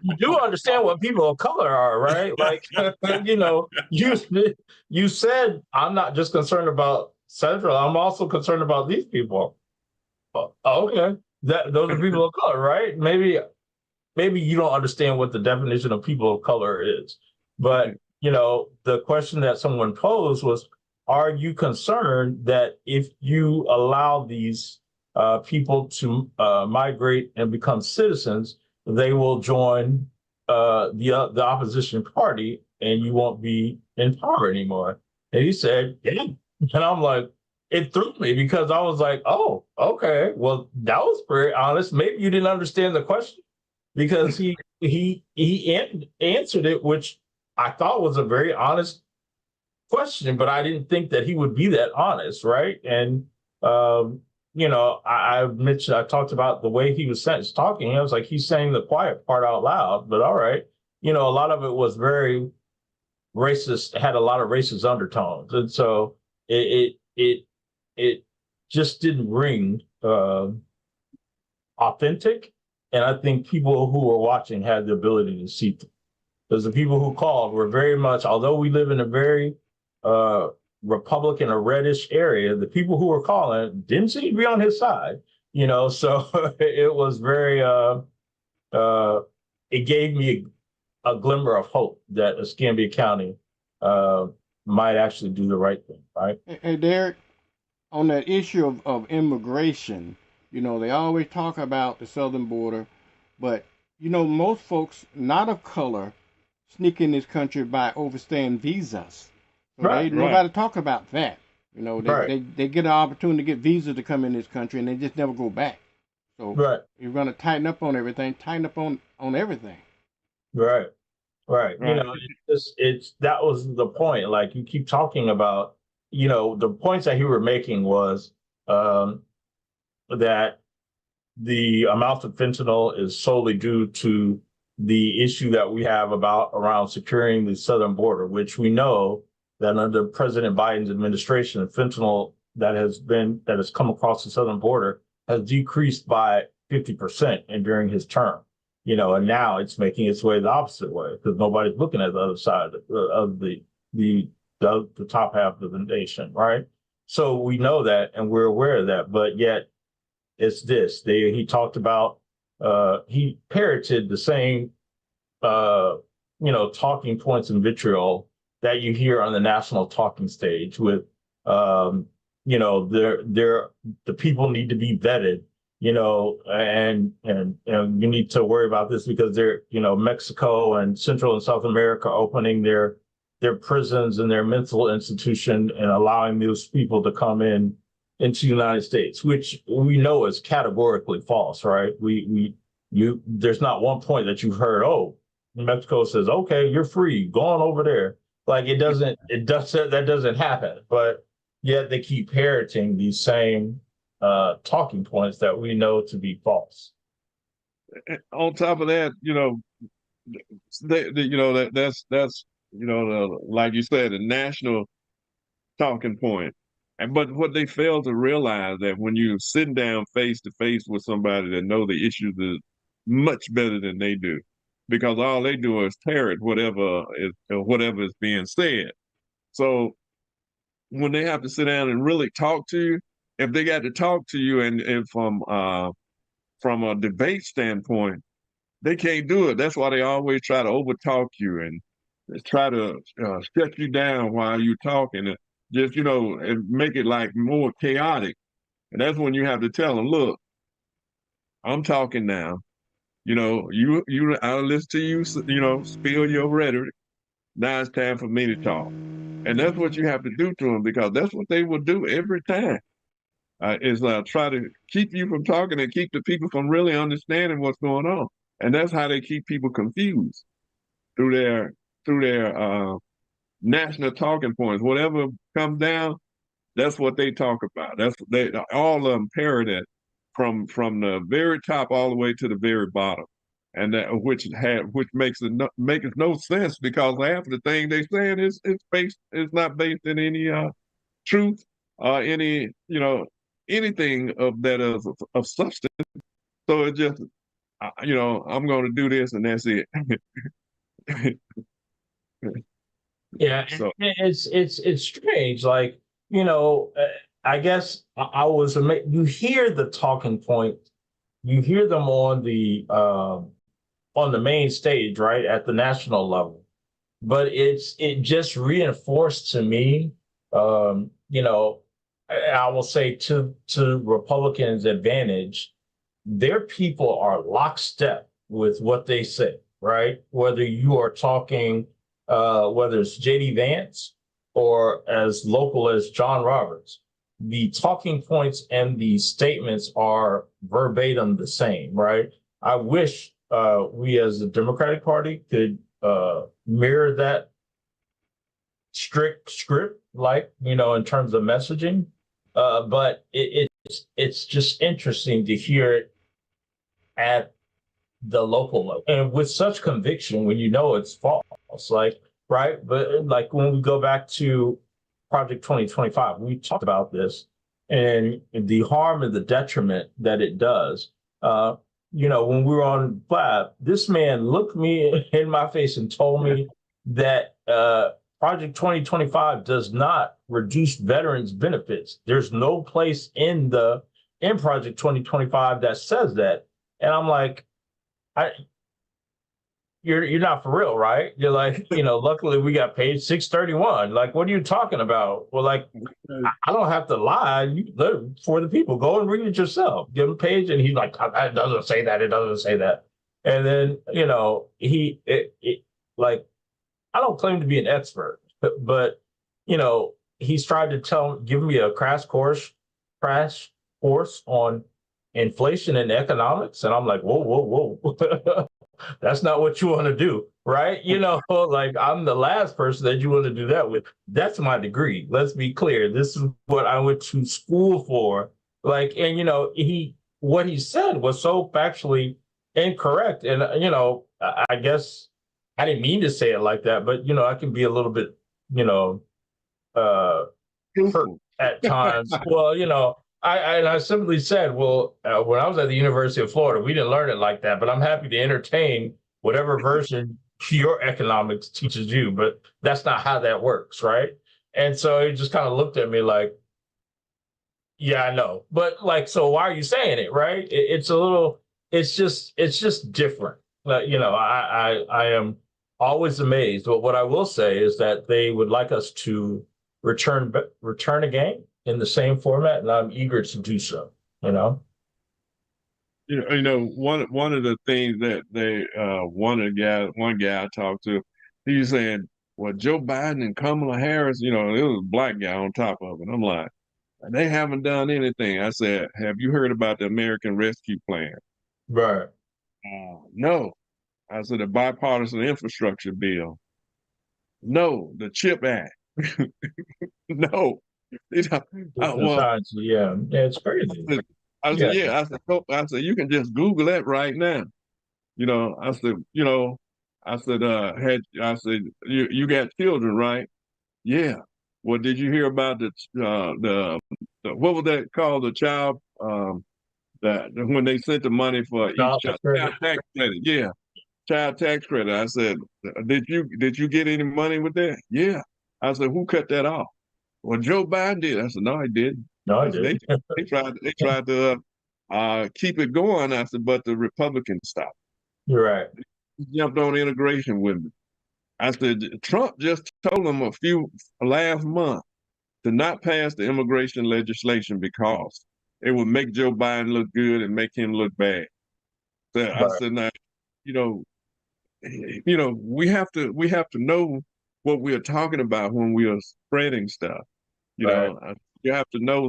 you do understand what people of color are, right? Like, you said, I'm not just concerned about Central, I'm also concerned about these people. Okay, those are people of color, right? Maybe you don't understand what the definition of people of color is. But, the question that someone posed was, are you concerned that if you allow these people to migrate and become citizens, they will join the opposition party and you won't be in power anymore? And he said, yeah. And I'm like, it threw me because I was like, oh, okay, well, that was very honest. Maybe you didn't understand the question, because he answered it, which I thought was a very honest question, but I didn't think that he would be that honest, right? And I mentioned, I talked about the way he was talking. I was like, he's saying the quiet part out loud, but all right. A lot of it was very racist, had a lot of racist undertones. And so it just didn't ring authentic. And I think people who were watching had the ability to see them. Because the people who called were very much, although we live in a very Republican or reddish area, the people who were calling didn't seem to be on his side, so it was very, it gave me a glimmer of hope that Escambia County might actually do the right thing, right? Hey, Derek, on that issue of immigration, they always talk about the southern border, but most folks not of color sneak in this country by overstaying visas. So Right. Nobody talk about that. Right. They get an opportunity to get visas to come in this country and they just never go back. So Right. you're gonna tighten up on everything, tighten up on everything. Right. Right. Right. It's that was the point. Like you keep talking about, the points that you were making was that the amount of fentanyl is solely due to the issue that we have around securing the southern border, which we know that under President Biden's administration, fentanyl that has come across the southern border has decreased by 50% and during his term. And now it's making its way the opposite way because nobody's looking at the other side of the top half of the nation, right? So we know that and we're aware of that, but yet it's this. He talked about he parroted the same talking points and vitriol that you hear on the national talking stage with the people need to be vetted. And you need to worry about this because they're, Mexico and Central and South America opening their prisons and their mental institution and allowing those people to come into the United States, which we know is categorically false, right? There's not one point that you've heard, oh, Mexico says, okay, you're free, go on over there. Like that doesn't happen, but yet they keep parroting these same talking points that we know to be false. On top of that, that's like you said, a national talking point. But what they fail to realize that when you're sitting down face to face with somebody that know the issues is much better than they do, because all they do is parrot whatever is being said. So when they have to sit down and really talk to you, if they got to talk to you and from a debate standpoint, they can't do it. That's why they always try to overtalk you and try to shut you down while you're talking. And just, and make it like more chaotic. And that's when you have to tell them, look, I'm talking now. I'll listen to you, spill your rhetoric. Now it's time for me to talk. And that's what you have to do to them because that's what they will do every time. Is try to keep you from talking and keep the people from really understanding what's going on. And that's how they keep people confused through their national talking points. Whatever comes down, that's what they talk about. They all of them parrot it from the very top all the way to the very bottom, and that which makes no sense because half of the thing they saying is not based in any truth or any anything of that of substance. So it just I'm going to do this and that's it. Yeah, So it's strange. Like, I guess I was amazed. You hear the talking points, you hear them on the main stage, right, at the national level. But it just reinforced to me, I will say to Republicans' advantage, their people are lockstep with what they say, right? Whether you are talking, whether it's J.D. Vance or as local as John Roberts, the talking points and the statements are verbatim the same, right? I wish we as the Democratic Party could mirror that strict script, like, in terms of messaging. But it's just interesting to hear it at the local level and with such conviction when it's false, like, right? But like when we go back to Project 2025, we talked about this and the harm and the detriment that it does. When we were on Blab, this man looked me in my face and told me that Project 2025 does not reduce veterans' benefits. There's no place in Project 2025 that says that. And I'm like, you're not for real, right? You're like, luckily we got page 631. Like, what are you talking about? Well, like, I don't have to lie. For the people, go and read it yourself. Give him a page, and he's like, it doesn't say that. It doesn't say that. And then, like, I don't claim to be an expert, but he's tried to give me a crash course on inflation and economics, and I'm like, whoa. That's not what you want to do, right? Like, I'm the last person that you want to do that with. That's my degree. Let's be clear. This is what I went to school for. Like, and what he said was so factually incorrect. And I guess I didn't mean to say it like that, but I can be a little bit, hurt at times. Well, I simply said, when I was at the University of Florida, we didn't learn it like that, but I'm happy to entertain whatever version your economics teaches you, but that's not how that works, right? And so he just kind of looked at me like, yeah, I know, but like, so why are you saying it, right? It's just different. I am always amazed, but what I will say is that they would like us to return again in the same format, and I'm eager to do so. One of the things that one guy I talked to, he was saying, well, Joe Biden and Kamala Harris, it was a black guy on top of it. I'm like, they haven't done anything. I said, have you heard about the American Rescue Plan? Right. No. I said, the bipartisan infrastructure bill. No. The CHIP Act. No. Yeah, it's crazy. I said, you can just Google that right now. I said, you got children, right? Yeah. Well, did you hear about the what was that called? The child that when they sent the money for child tax credit? Yeah, child tax credit. I said, did you get any money with that? Yeah. I said, who cut that off? Well, Joe Biden did. I said, no, he didn't. No, I didn't. They tried to keep it going. I said, but the Republicans stopped. You're right. He jumped on integration with me. I said, Trump just told them last month to not pass the immigration legislation because it would make Joe Biden look good and make him look bad. So right. I said, now, we have to know what we are talking about when we are spreading stuff. You have to know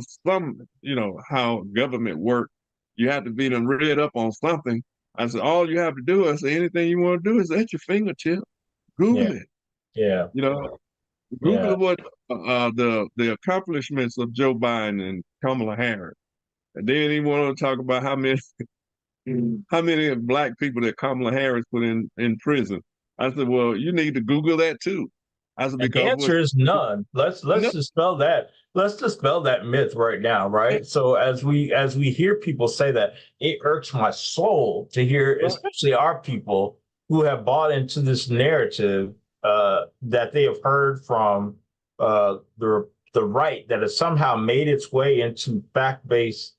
how government works. You have to be read up on something. I said, all you have to do is say anything you want to do is at your fingertip. Google it. Yeah. Google what the accomplishments of Joe Biden and Kamala Harris. And then he wanted to talk about how many black people that Kamala Harris put in prison. I said, well, you need to Google that too. I said, because the answer is none. Let's dispel that. Let's dispel that myth right now, right? So as we hear people say that, it irks my soul to hear, especially our people who have bought into this narrative that they have heard from the right that has somehow made its way into fact-based,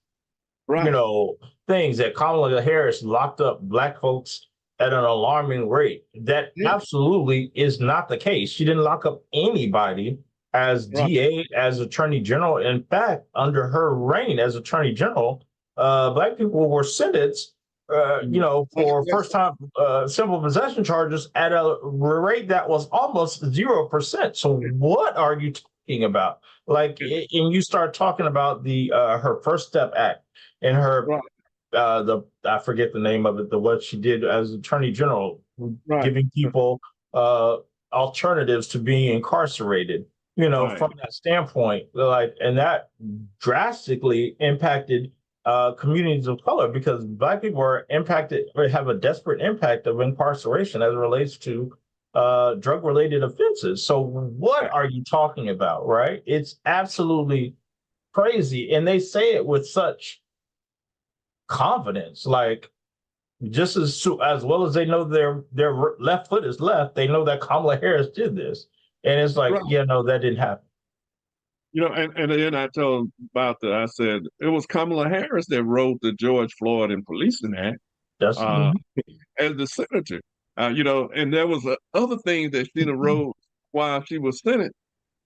things that Kamala Harris locked up black folks at an alarming rate. That absolutely is not the case. She didn't lock up anybody as DA, as Attorney General. In fact, under her reign as Attorney General, black people were sentenced, for first-time simple possession charges at a rate that was almost 0%. So what are you talking about? Like, and you start talking about the her First Step Act and her I forget the name of it, what she did as Attorney General, giving people alternatives to being incarcerated, from that standpoint, and that drastically impacted communities of color, because black people are impacted or have a desperate impact of incarceration as it relates to drug-related offenses. So what are you talking about, right? It's absolutely crazy. And they say it with such confidence, like just as well as they know their left foot is left, they know that Kamala Harris did this. And it's like, that didn't happen. And then I told about that. I said it was Kamala Harris that wrote the George Floyd and Policing Act as the senator. You know, and there was other things that she wrote while she was Senate,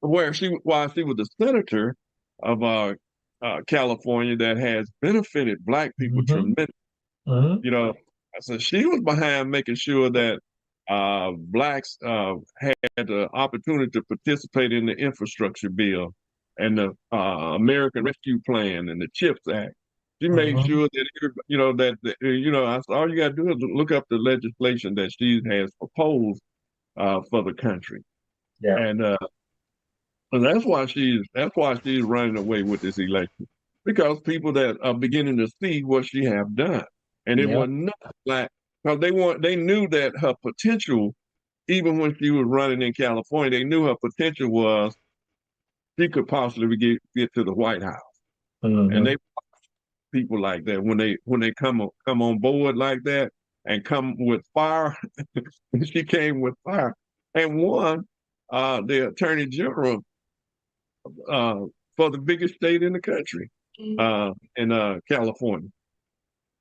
while she was the senator of California that has benefited Black people tremendously. You know, so she was behind making sure that Blacks had the opportunity to participate in the infrastructure bill and the American Rescue Plan and the CHIPS Act. She made sure that, you know, all you got to do is look up the legislation that she has proposed for the country. Yeah. And that's why she's running away with this election, because people that are beginning to see what she have done. And it was not Black, because they knew that her potential, even when she was running in California, they knew her potential was she could possibly get to the White House. And they people like that when they come on board like that and come with fire. She came with fire and won the Attorney General for the biggest state in the country, in California.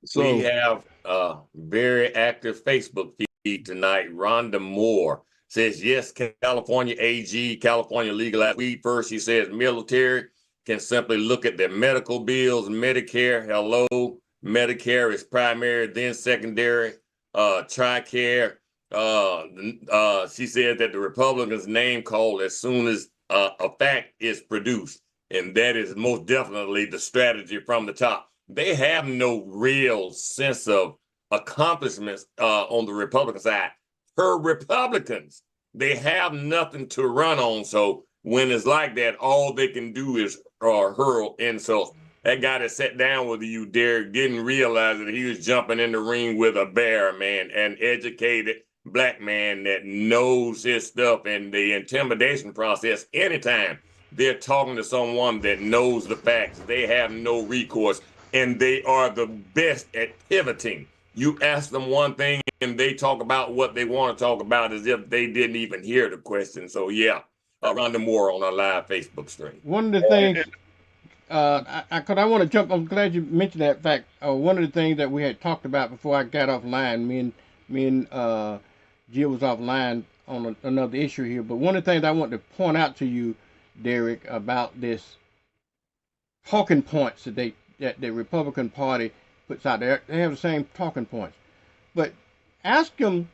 So we have a very active Facebook feed tonight. Rhonda Moore says, yes, California AG, California legal weed first. She says military can simply look at their medical bills, Medicare, hello. Medicare is primary, then secondary, TRICARE. She said that the Republicans name call as soon as a fact is produced. And that is most definitely the strategy from the top. They have no real sense of accomplishments on the Republican side. Per Republicans, they have nothing to run on. So when it's like that, all they can do is hurl insults. That guy that sat down with you, Derek, didn't realize that he was jumping in the ring with a bear, man, an educated Black man that knows his stuff. And the intimidation process, anytime they're talking to someone that knows the facts, they have no recourse, and they are the best at pivoting. You ask them one thing and they talk about what they want to talk about as if they didn't even hear the question. So yeah, Rhonda Moore on our live Facebook stream. One of the things, I want to jump, I'm glad you mentioned that fact. One of the things that we had talked about before I got offline, me and Jill was offline on another issue here, but one of the things I want to point out to you, Derek, about this talking points that the Republican Party puts out there, they have the same talking points. But ask them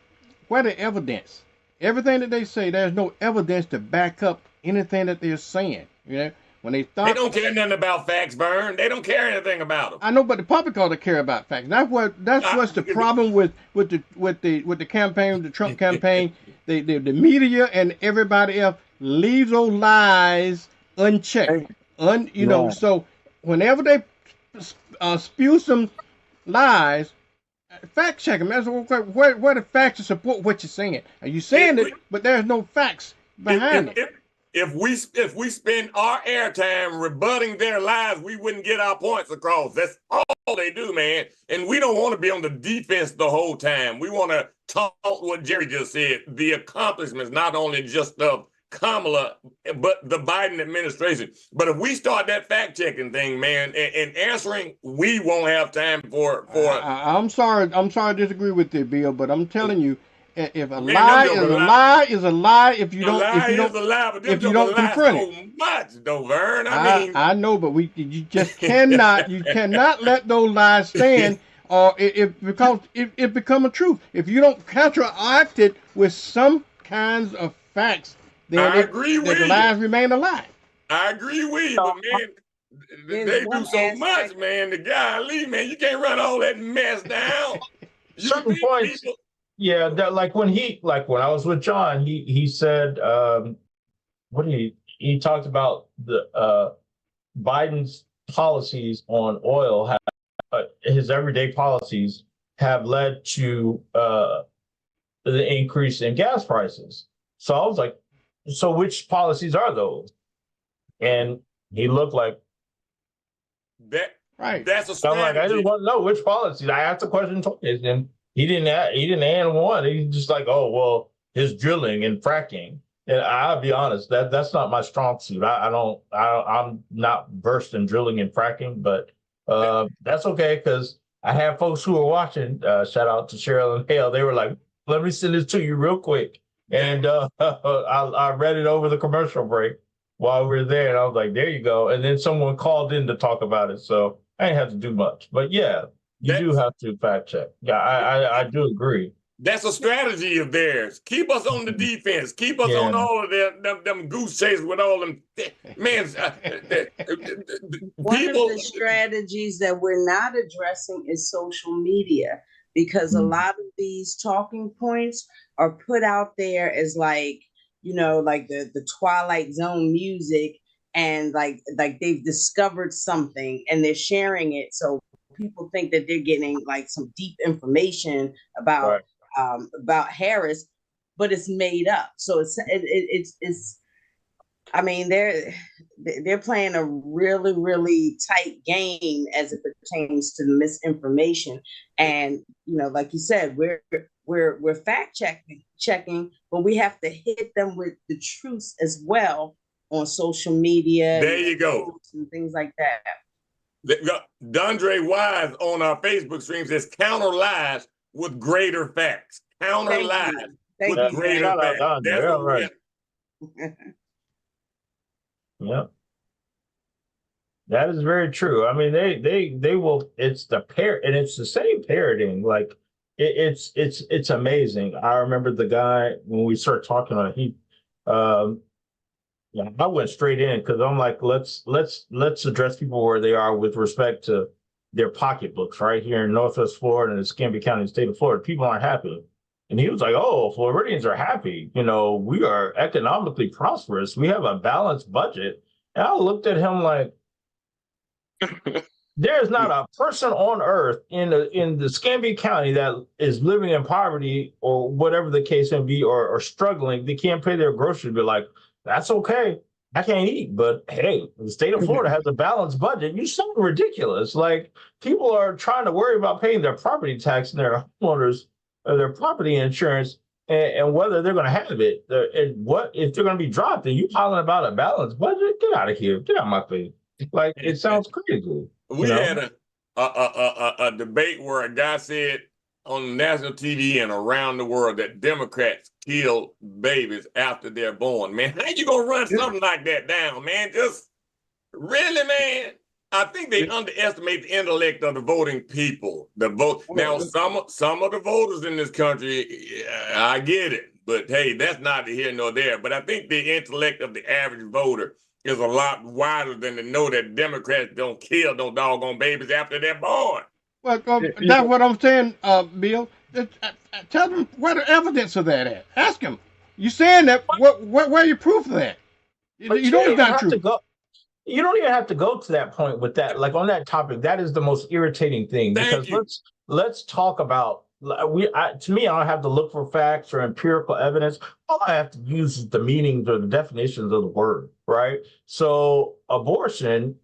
where the evidence. Everything that they say, there's no evidence to back up anything that they're saying. You know, when they don't care nothing about facts, Vern. They don't care anything about them. I know, but the public ought to care about facts. That's what's the problem with the campaign, the Trump campaign. The media and everybody else leaves those lies unchecked. You know, so whenever they spew some lies, fact check them. That's where the facts to support what you're saying. Are you saying it, but there's no facts behind it? If we spend our airtime rebutting their lies, we wouldn't get our points across. That's all they do, man. And we don't want to be on the defense the whole time. We want to talk what Jerry just said, the accomplishments, not only just of Kamala, but the Biden administration. But if we start that fact-checking thing, man, and answering, we won't have time for I'm sorry to disagree with you, Bill, but I'm telling you, if a lie is a lie is a lie, if you don't confront it. So much, though, Vern. I know, but you just cannot let those lies stand, or because it become a truth. If you don't counteract it with some kinds of facts, then the lies remain a lie. I agree with you, but man, they do so much, man. The golly, man, you can't run all that mess down. Certain points. Yeah, that like when I was with John, he said he talked about the Biden's policies on oil, his everyday policies have led to the increase in gas prices. So I was like, so which policies are those? And he looked like that. Right. That's a strategy. I'm like, I just want to know which policies. I asked the question twice, and he didn't answer one. He's just like, oh well, his drilling and fracking. And I'll be honest, that's not my strong suit. I'm not versed in drilling and fracking, but that's okay because I have folks who are watching. Shout out to Cheryl and Hale. They were like, Let me send this to you real quick. And I read it over the commercial break while we were there, and I was like, there you go. And then someone called in to talk about it, so I didn't have to do much. But yeah, you do have to fact check. Yeah, I do agree. That's a strategy of theirs. Keep us on the defense. Keep us on all of them goose chases with all them man. One of the strategies that we're not addressing is social media, because a lot of these talking points are put out there as like, you know, like the Twilight Zone music, and like they've discovered something and they're sharing it, so people think that they're getting like some deep information about Harris, but it's made up. So it's I mean, they're playing a really, really tight game as it pertains to the misinformation. And you know, like you said, we're fact checking, but we have to hit them with the truth as well on social media. There you go. And things like that. Dondre Wise on our Facebook stream says counter lies with greater facts. Counter lies with greater facts. That's right. Yep. That is very true. I mean, they will. It's the and it's the same parroting. Like it's amazing. I remember the guy when we started talking about it, I went straight in because I'm like, let's address people where they are with respect to their pocketbooks. Right here in Northwest Florida and the Escambia County, the state of Florida, people aren't happy. And he was like, oh, Floridians are happy. You know, we are economically prosperous. We have a balanced budget. And I looked at him like, there's not a person on earth in the Escambia County that is living in poverty or whatever the case may be, or struggling. They can't pay their groceries. Be like, that's okay. I can't eat. But hey, the state of Florida has a balanced budget. You sound ridiculous. Like, people are trying to worry about paying their property tax and their homeowners, their property insurance, and whether they're going to have it. And what if they're going to be dropped? And you hollering about a balanced budget? Get out of here! Get out of my face! Like, it sounds crazy. We had a debate where a guy said on national TV and around the world that Democrats kill babies after they're born. Man, how you gonna run something like that down, man? Just really, man. I think they underestimate the intellect of the voting people. The vote now, some of the voters in this country, I get it, but hey, that's neither here nor there. But I think the intellect of the average voter is a lot wider than to know that Democrats don't kill no doggone babies after they're born. Well, that's what I'm saying, Bill. Tell them where the evidence of that at. Ask them. You saying that? Where your proof of that? You know it's not true. You don't even have to go to that point with that. Like, on that topic, that is the most irritating thing. Because let's talk about, to me, I don't have to look for facts or empirical evidence. All I have to use is the meanings or the definitions of the word, right? So abortion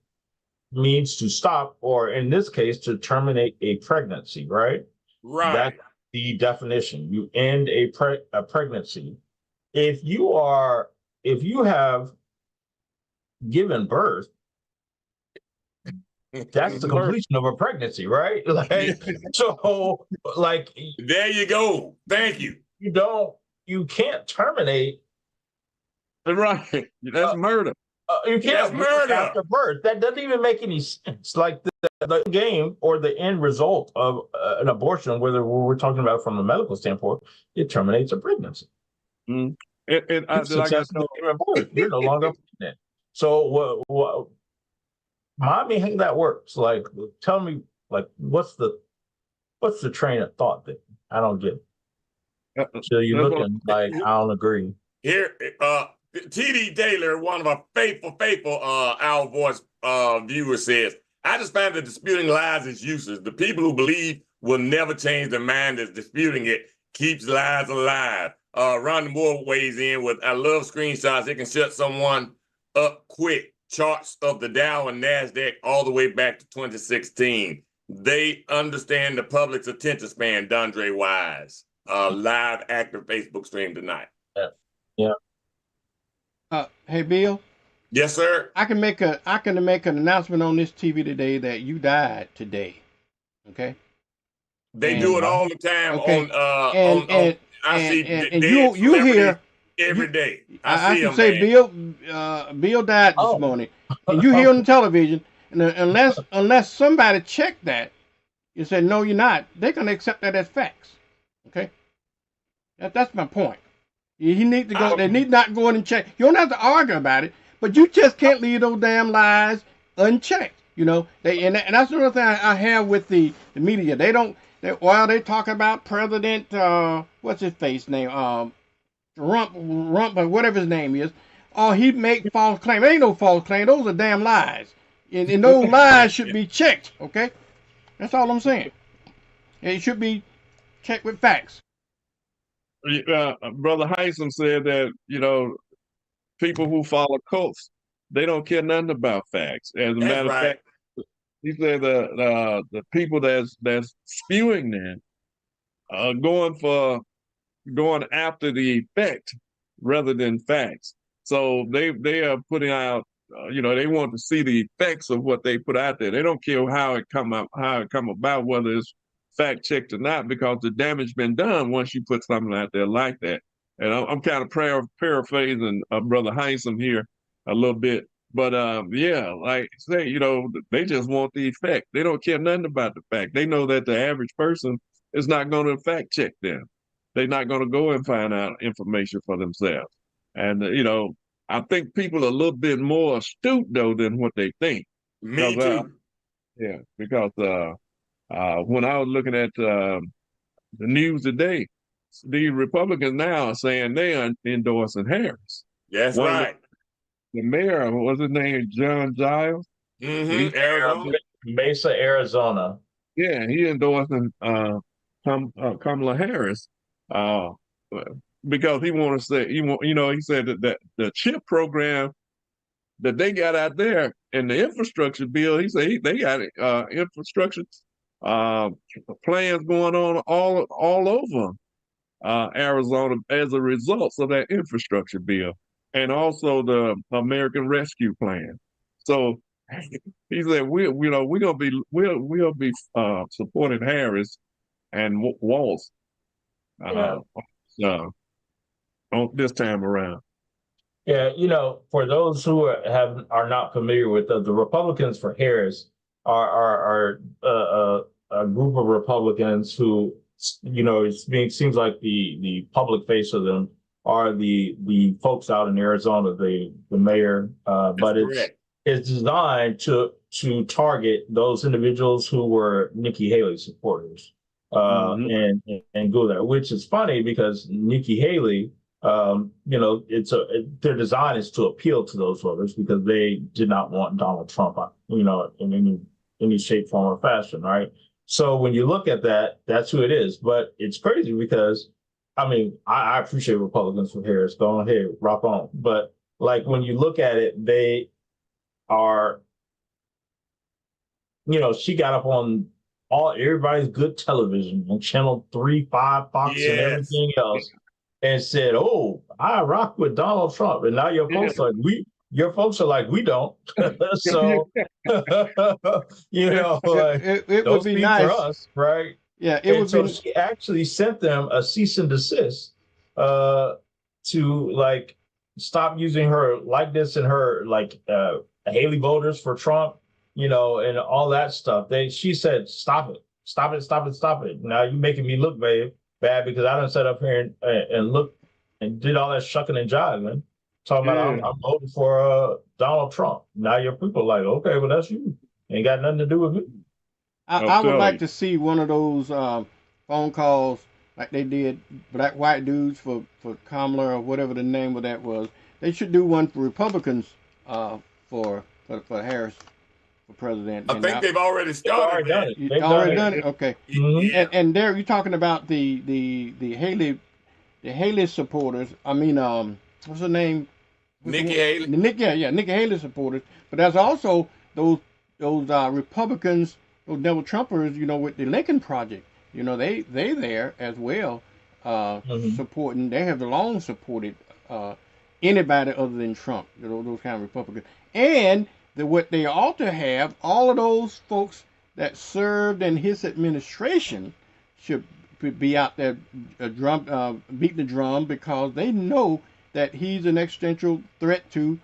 means to stop, or in this case, to terminate a pregnancy, right? Right. That's the definition. You end a pregnancy. If you have given birth, that's the completion of a pregnancy, right? Like, so, like, there you go. Thank you. You can't terminate. Right. That's murder. You can't murder after birth. That doesn't even make any sense. Like, the game or the end result of an abortion, whether we're talking about from a medical standpoint, it terminates a pregnancy. Mm. You're no longer pregnant. So what? Remind me how that works. Like, tell me, like, what's the train of thought that I don't get? So you're looking like I don't agree. Here, TD Taylor, one of our faithful Our Voice viewers, says, I just find that disputing lies is useless. The people who believe will never change their mind as disputing it keeps lies alive. Ron Moore weighs in with, I love screenshots. It can shut someone up quick. Charts of the Dow and NASDAQ all the way back to 2016. They understand the public's attention span, Dondre Wise. Live active Facebook stream tonight. Yeah. Hey, Bill. Yes, sir. I can make an announcement on this TV today that you died today. Okay. They do it all the time. Okay. I see and dead you hear every day. I see should them, say man. Bill died this Oh. morning, and you hear on the television, and unless somebody check that, you say no, you're not. They're gonna accept that as facts. Okay, that's my point. He need to go. They need not go in and check. You don't have to argue about it, but you just can't leave those damn lies unchecked. You know, and that's another thing I have with the media. They don't. They talk about President what's his face name Rump, or whatever his name is. Oh, he make false claim. There ain't no false claim. Those are damn lies, and those lies should be checked. Okay, that's all I'm saying. It should be checked with facts. Brother Heisem said that, people who follow cults, they don't care nothing about facts. As a matter of fact, he said the people that's spewing that are going after the effect rather than facts. So they are putting out, they want to see the effects of what they put out there. They don't care how it come about, whether it's fact checked or not, because the damage been done once you put something out there like that. And I'm kind of paraphrasing Brother Heisem here a little bit, but yeah, like I say, they just want the effect. They don't care nothing about the fact. They know that the average person is not going to fact check them. They're not going to go and find out information for themselves. And I think people are a little bit more astute though than what they think. Me too. Yeah, because when I was looking at the news today, the Republicans now are saying they are endorsing Harris. That's right. The mayor, what was his name? John Giles. Arizona. Mesa, Arizona. Yeah, he endorsing Kamala Harris because he want to say he said that the chip program that they got out there in the infrastructure bill, he said they got infrastructure plans going on all over Arizona as a result of that infrastructure bill, and also the American Rescue Plan. So he said we'll be supporting Harris and Walz on this time around. Yeah, for those who are not familiar with the Republicans for Harris are a group of Republicans who, seems like the public face of them are the folks out in Arizona, the mayor, but it's designed to target those individuals who were Nikki Haley supporters and go there, which is funny because Nikki Haley, their design is to appeal to those voters because they did not want Donald Trump, in any shape, form, or fashion, right? So when you look at that, that's who it is. But it's crazy because, I appreciate Republicans for Harris. Go ahead, rock on. But like when you look at it, they are, she got up on everybody's good television on Channel 3, 5, Fox, and everything else, and said, "Oh, I rock with Donald Trump." And now your folks are like, we don't. So it would be nice for us, right? Yeah, it would be. She actually sent them a cease and desist to stop using her likeness and her Haley voters for Trump, and all that stuff. She said, "Stop it, stop it, stop it, stop it." Now you're making me look bad because I done sat up here and looked and did all that shucking and jiving, talking about I'm voting for Donald Trump. Now your people are like, okay, well that's you. Ain't got nothing to do with me. I would like to see one of those phone calls like they did black white dudes for Kamala or whatever the name of that was. They should do one for Republicans for Harris for president. I think they've already started. They've already done it. Okay. Yeah. And there you're talking about the Haley supporters. What's her name? Nikki Haley. Nikki Haley supporters. But there's also those Republicans, those devil Trumpers, with the Lincoln Project. They there as well, supporting. They have long supported anybody other than Trump. Those kind of Republicans. And what they ought to have, all of those folks that served in his administration should be out there beating the drum, because they know that he's an existential threat to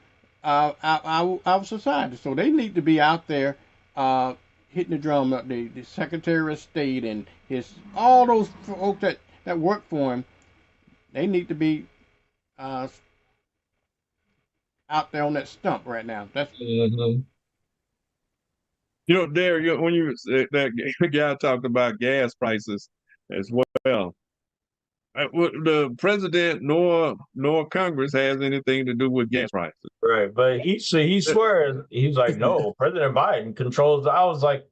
our society. So they need to be out there hitting the drum. The Secretary of State and all those folks that work for him, they need to be out there on that stump right now. That's Mhm. Derek, when you said that guy talked about gas prices as well. The president nor Congress has anything to do with gas prices. Right, but he swears he's like, no, President Biden controls. I was like,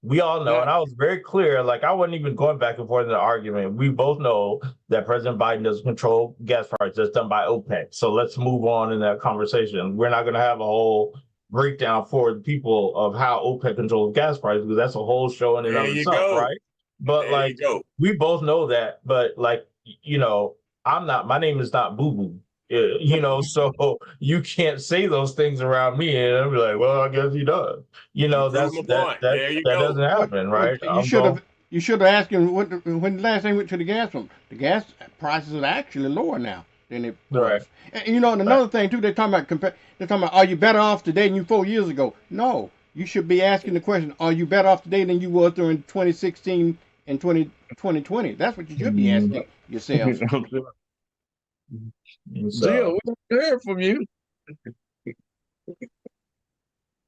we all know, and I was very clear. Like, I wasn't even going back and forth in the argument. We both know that President Biden doesn't control gas prices. That's done by OPEC. So let's move on in that conversation. We're not going to have a whole breakdown for the people of how OPEC controls gas prices, because that's a whole show in and of itself, right? But There like, you go. we both know that. But like, I'm not. My name is not Boo Boo. So you can't say those things around me, and I'll be like, well, I guess he does. Prove my point. There you that go. doesn't happen, right? You should have asked him when the last time he went to the gas pump. The gas prices are actually lower now than it was. Right. And another thing too, they're talking about, are you better off today than you 4 years ago? No, you should be asking the question, are you better off today than you were during 2016 and 2020? That's what you should be asking yourself. Jill, we don't hear from you.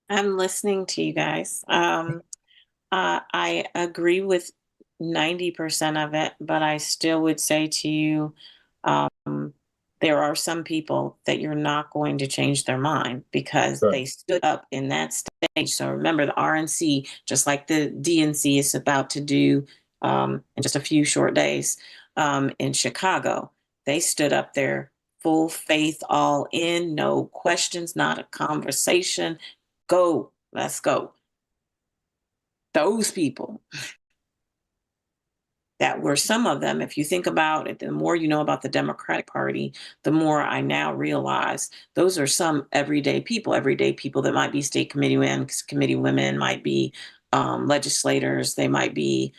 I'm listening to you guys. I agree with 90% of it, but I still would say to you, there are some people that you're not going to change their mind because they stood up in that stage. So remember, the RNC, just like the DNC is about to do in just a few short days in Chicago, they stood up there, full faith, all in, no questions, not a conversation. Go, let's go. Those people, that were some of them, if you think about it, the more you know about the Democratic Party, the more I now realize those are some everyday people that might be state committee women, might be legislators, they might be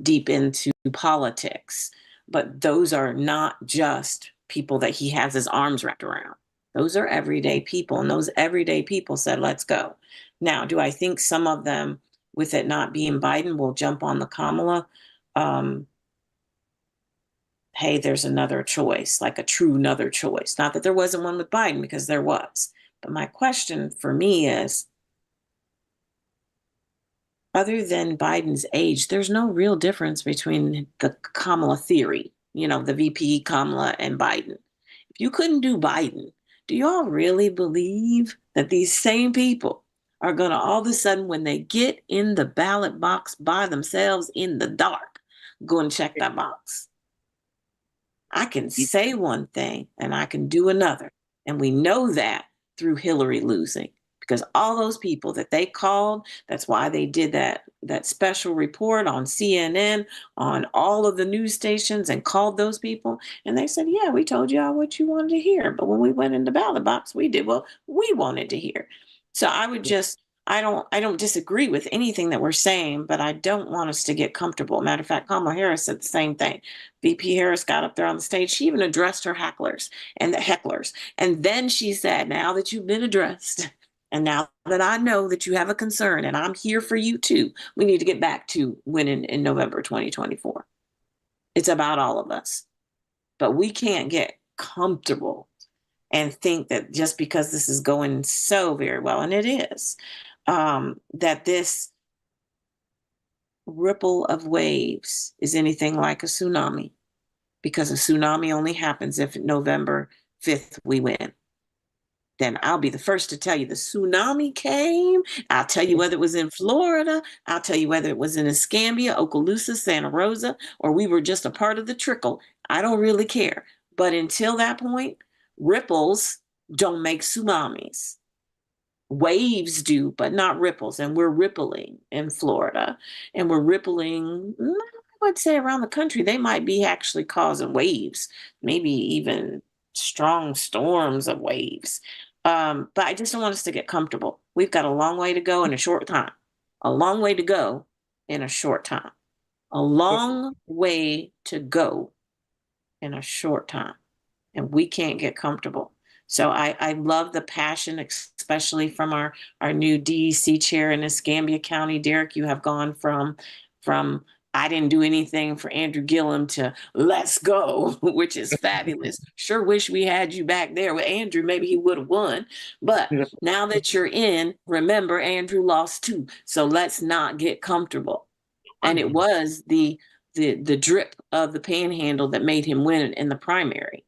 deep into politics. But those are not just people that he has his arms wrapped around. Those are everyday people, and those everyday people said, let's go. Now, do I think some of them, with it not being Biden, will jump on the Kamala? Hey, there's another choice, like a true another choice. Not that there wasn't one with Biden, because there was. But my question for me is, other than Biden's age, there's no real difference between the Kamala theory, the VP Kamala and Biden. If you couldn't do Biden, do y'all really believe that these same people are going to all of a sudden, when they get in the ballot box by themselves in the dark, go and check that box? I can say one thing and I can do another. And we know that through Hillary losing, because all those people that they called, that's why they did that special report on CNN, on all of the news stations, and called those people. And they said, yeah, we told y'all what you wanted to hear. But when we went in the ballot box, we did what we wanted to hear. So I would I don't disagree with anything that we're saying, but I don't want us to get comfortable. Matter of fact, Kamala Harris said the same thing. VP Harris got up there on the stage. She even addressed her hecklers. And then she said, now that you've been addressed, and now that I know that you have a concern, and I'm here for you too, we need to get back to winning in November 2024. It's about all of us. But we can't get comfortable and think that just because this is going so very well, and it is, that this ripple of waves is anything like a tsunami, because a tsunami only happens if November 5th we win. Then I'll be the first to tell you the tsunami came. I'll tell you whether it was in Florida. I'll tell you whether it was in Escambia, Okaloosa, Santa Rosa, or we were just a part of the trickle. I don't really care. But until that point, ripples don't make tsunamis. Waves do, but not ripples. And we're rippling in Florida. And we're rippling, I would say, around the country. They might be actually causing waves, maybe even strong storms of waves. But I just don't want us to get comfortable. We've got a long way to go in a short time. A long way to go in a short time. a long way to go in a short time, and we can't get comfortable. So I love the passion, especially from our new DEC chair in Escambia County. Derek, you have gone from I didn't do anything for Andrew Gillum to let's go, which is fabulous. Sure wish we had you back there with Andrew. Maybe he would have won. But now that you're in, remember, Andrew lost too. So let's not get comfortable. And it was the drip of the panhandle that made him win in the primary.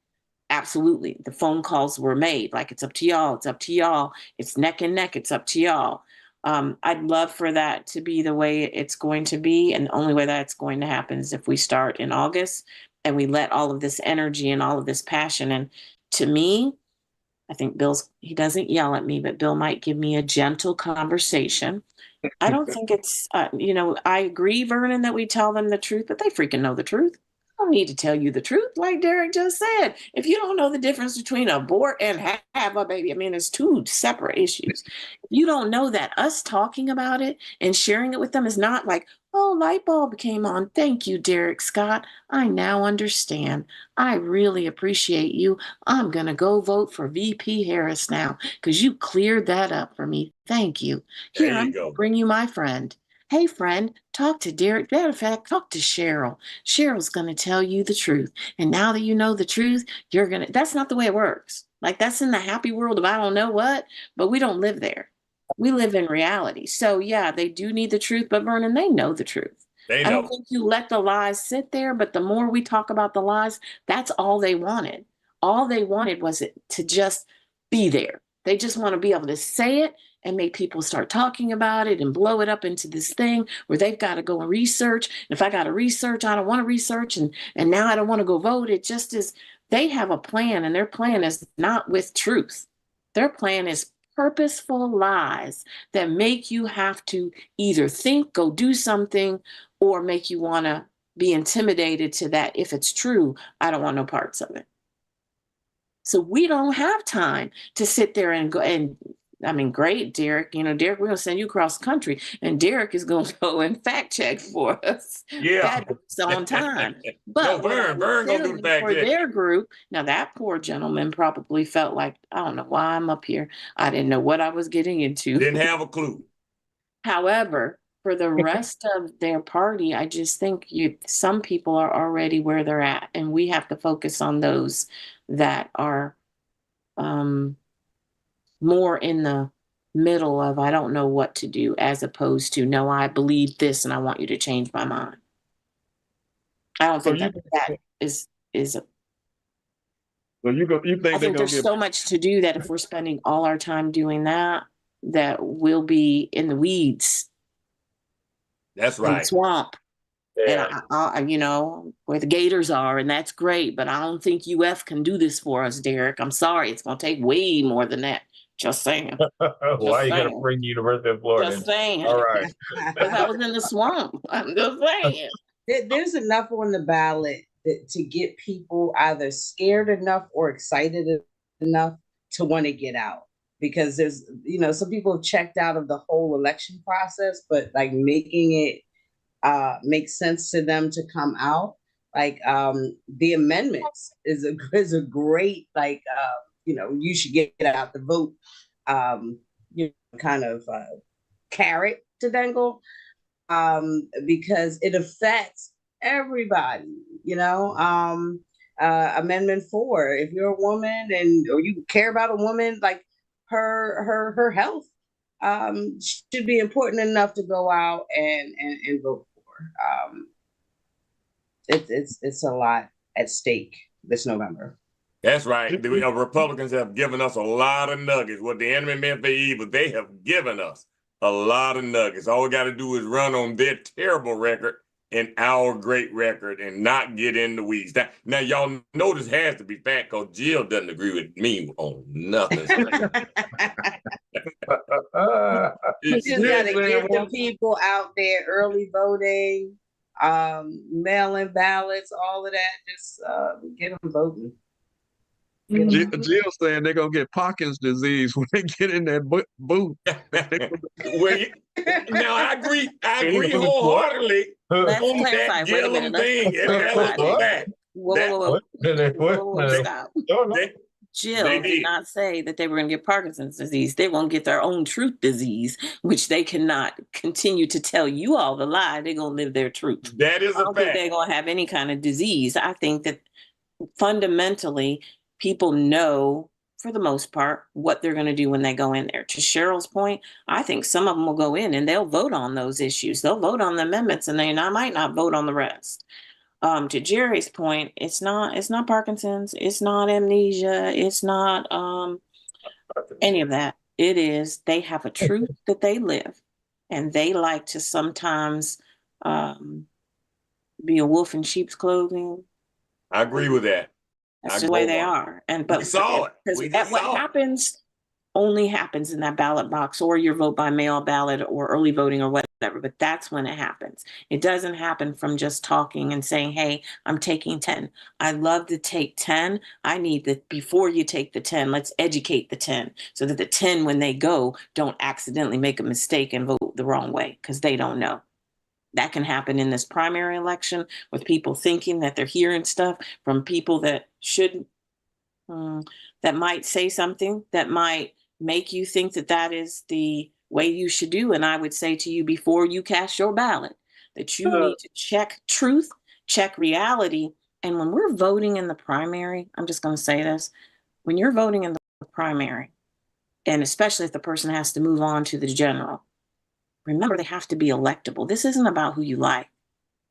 Absolutely. The phone calls were made. Like, it's up to y'all. It's up to y'all. It's neck and neck. It's up to y'all. I'd love for that to be the way it's going to be. And the only way that's going to happen is if we start in August and we let all of this energy and all of this passion. And to me, I think he doesn't yell at me, but Bill might give me a gentle conversation. I don't think it's, I agree, Vernon, that we tell them the truth, but they freaking know the truth. I don't need to tell you the truth. Like Derek just said, if you don't know the difference between abort and have a baby, I mean, it's two separate issues. If you don't know that, us talking about it and sharing it with them is not like, oh, light bulb came on. Thank you, Derek Scott. I now understand. I really appreciate you. I'm going to go vote for VP Harris now because you cleared that up for me. Thank you. Here, I'm going to bring you my friend. Hey, friend, talk to Derek. Matter of fact, talk to Cheryl. Cheryl's going to tell you the truth. And now that you know the truth, that's not the way it works. Like, that's in the happy world of I don't know what, but we don't live there. We live in reality. So yeah, they do need the truth, but Vernon, they know the truth. I don't think you let the lies sit there, but the more we talk about the lies, that's all they wanted. All they wanted was it to just be there. They just want to be able to say it and make people start talking about it and blow it up into this thing where they've got to go and research. And if I got to research, I don't want to research. And now I don't want to go vote. It just is, they have a plan, and their plan is not with truth. Their plan is purposeful lies that make you have to either think, go do something, or make you want to be intimidated to that. If it's true, I don't want no parts of it. So we don't have time to sit there and go and, I mean, great, Derek. Derek, we're going to send you across the country, and Derek is going to go and fact check for us. Yeah. That's on time. But Vern going to do the fact for check. their group, now that poor gentleman probably felt like, I don't know why I'm up here. I didn't know what I was getting into. Didn't have a clue. However, for the rest of their party, I just think some people are already where they're at, and we have to focus on those that are more in the middle of I don't know what to do, as opposed to no, I believe this and I want you to change my mind. I don't think that is So you think I think there's so much to do that if we're spending all our time doing that we'll be in the weeds. That's right. In the swamp. Yeah. And I where the gators are, and that's great, but I don't think UF can do this for us, Derek. I'm sorry, it's going to take way more than that. Just saying. Why are you going to bring University of Florida? Just saying. All right. Because I was in the swamp. I'm just saying. There's enough on the ballot to get people either scared enough or excited enough to want to get out. Because there's, some people have checked out of the whole election process, but like making it make sense to them to come out. Like the amendments is a great, like, you should get out the vote, kind of carrot to dangle, because it affects everybody, Amendment 4, if you're a woman or you care about a woman, like her health should be important enough to go out and vote for. It's a lot at stake this November. That's right. The Republicans have given us a lot of nuggets. What the enemy meant for evil, they have given us a lot of nuggets. All we got to do is run on their terrible record and our great record and not get in the weeds. Now y'all know this has to be fact because Jill doesn't agree with me on nothing. You just got to get the people out there early voting, mail-in ballots, all of that. Just get them voting. Jill saying they're going to get Parkinson's disease when they get in that booth. Now, I agree wholeheartedly. Let's On that clarify. Wait a Jill minute. Let's thing, that clarify was a that. fact. Whoa, That- whoa, whoa, whoa. Whoa, stop. They Jill did did. not say that they were going to get Parkinson's disease. They won't get their own truth disease, which they cannot continue to tell you all the lie. They're going to live their truth. That is I a don't think fact. they're going to have any kind of disease. I think that fundamentally, people know, for the most part, what they're going to do when they go in there. To Cheryl's point, I think some of them will go in and they'll vote on those issues. They'll vote on the amendments and they might not vote on the rest. To Jerry's point, it's not Parkinson's, it's not amnesia, it's not any of that. It is they have a truth that they live, and they like to sometimes be a wolf in sheep's clothing. I agree with that. That's the way they are. And but we saw it. We just what saw it. happens only happens in that ballot box, or your vote by mail ballot, or early voting, or whatever. But that's when it happens. It doesn't happen from just talking and saying, hey, I'm taking 10. I love to take 10. I need that before you take the 10, let's educate the 10 so that the 10, when they go, don't accidentally make a mistake and vote the wrong way because they don't know. That can happen in this primary election with people thinking that they're hearing stuff from people that shouldn't, that might say something that might make you think that that is the way you should do. And I would say to you, before you cast your ballot, that you need to check truth, check reality. And when we're voting in the primary, I'm just going to say this, when you're voting in the primary, and especially if the person has to move on to the general, remember they have to be electable. This isn't about who you like.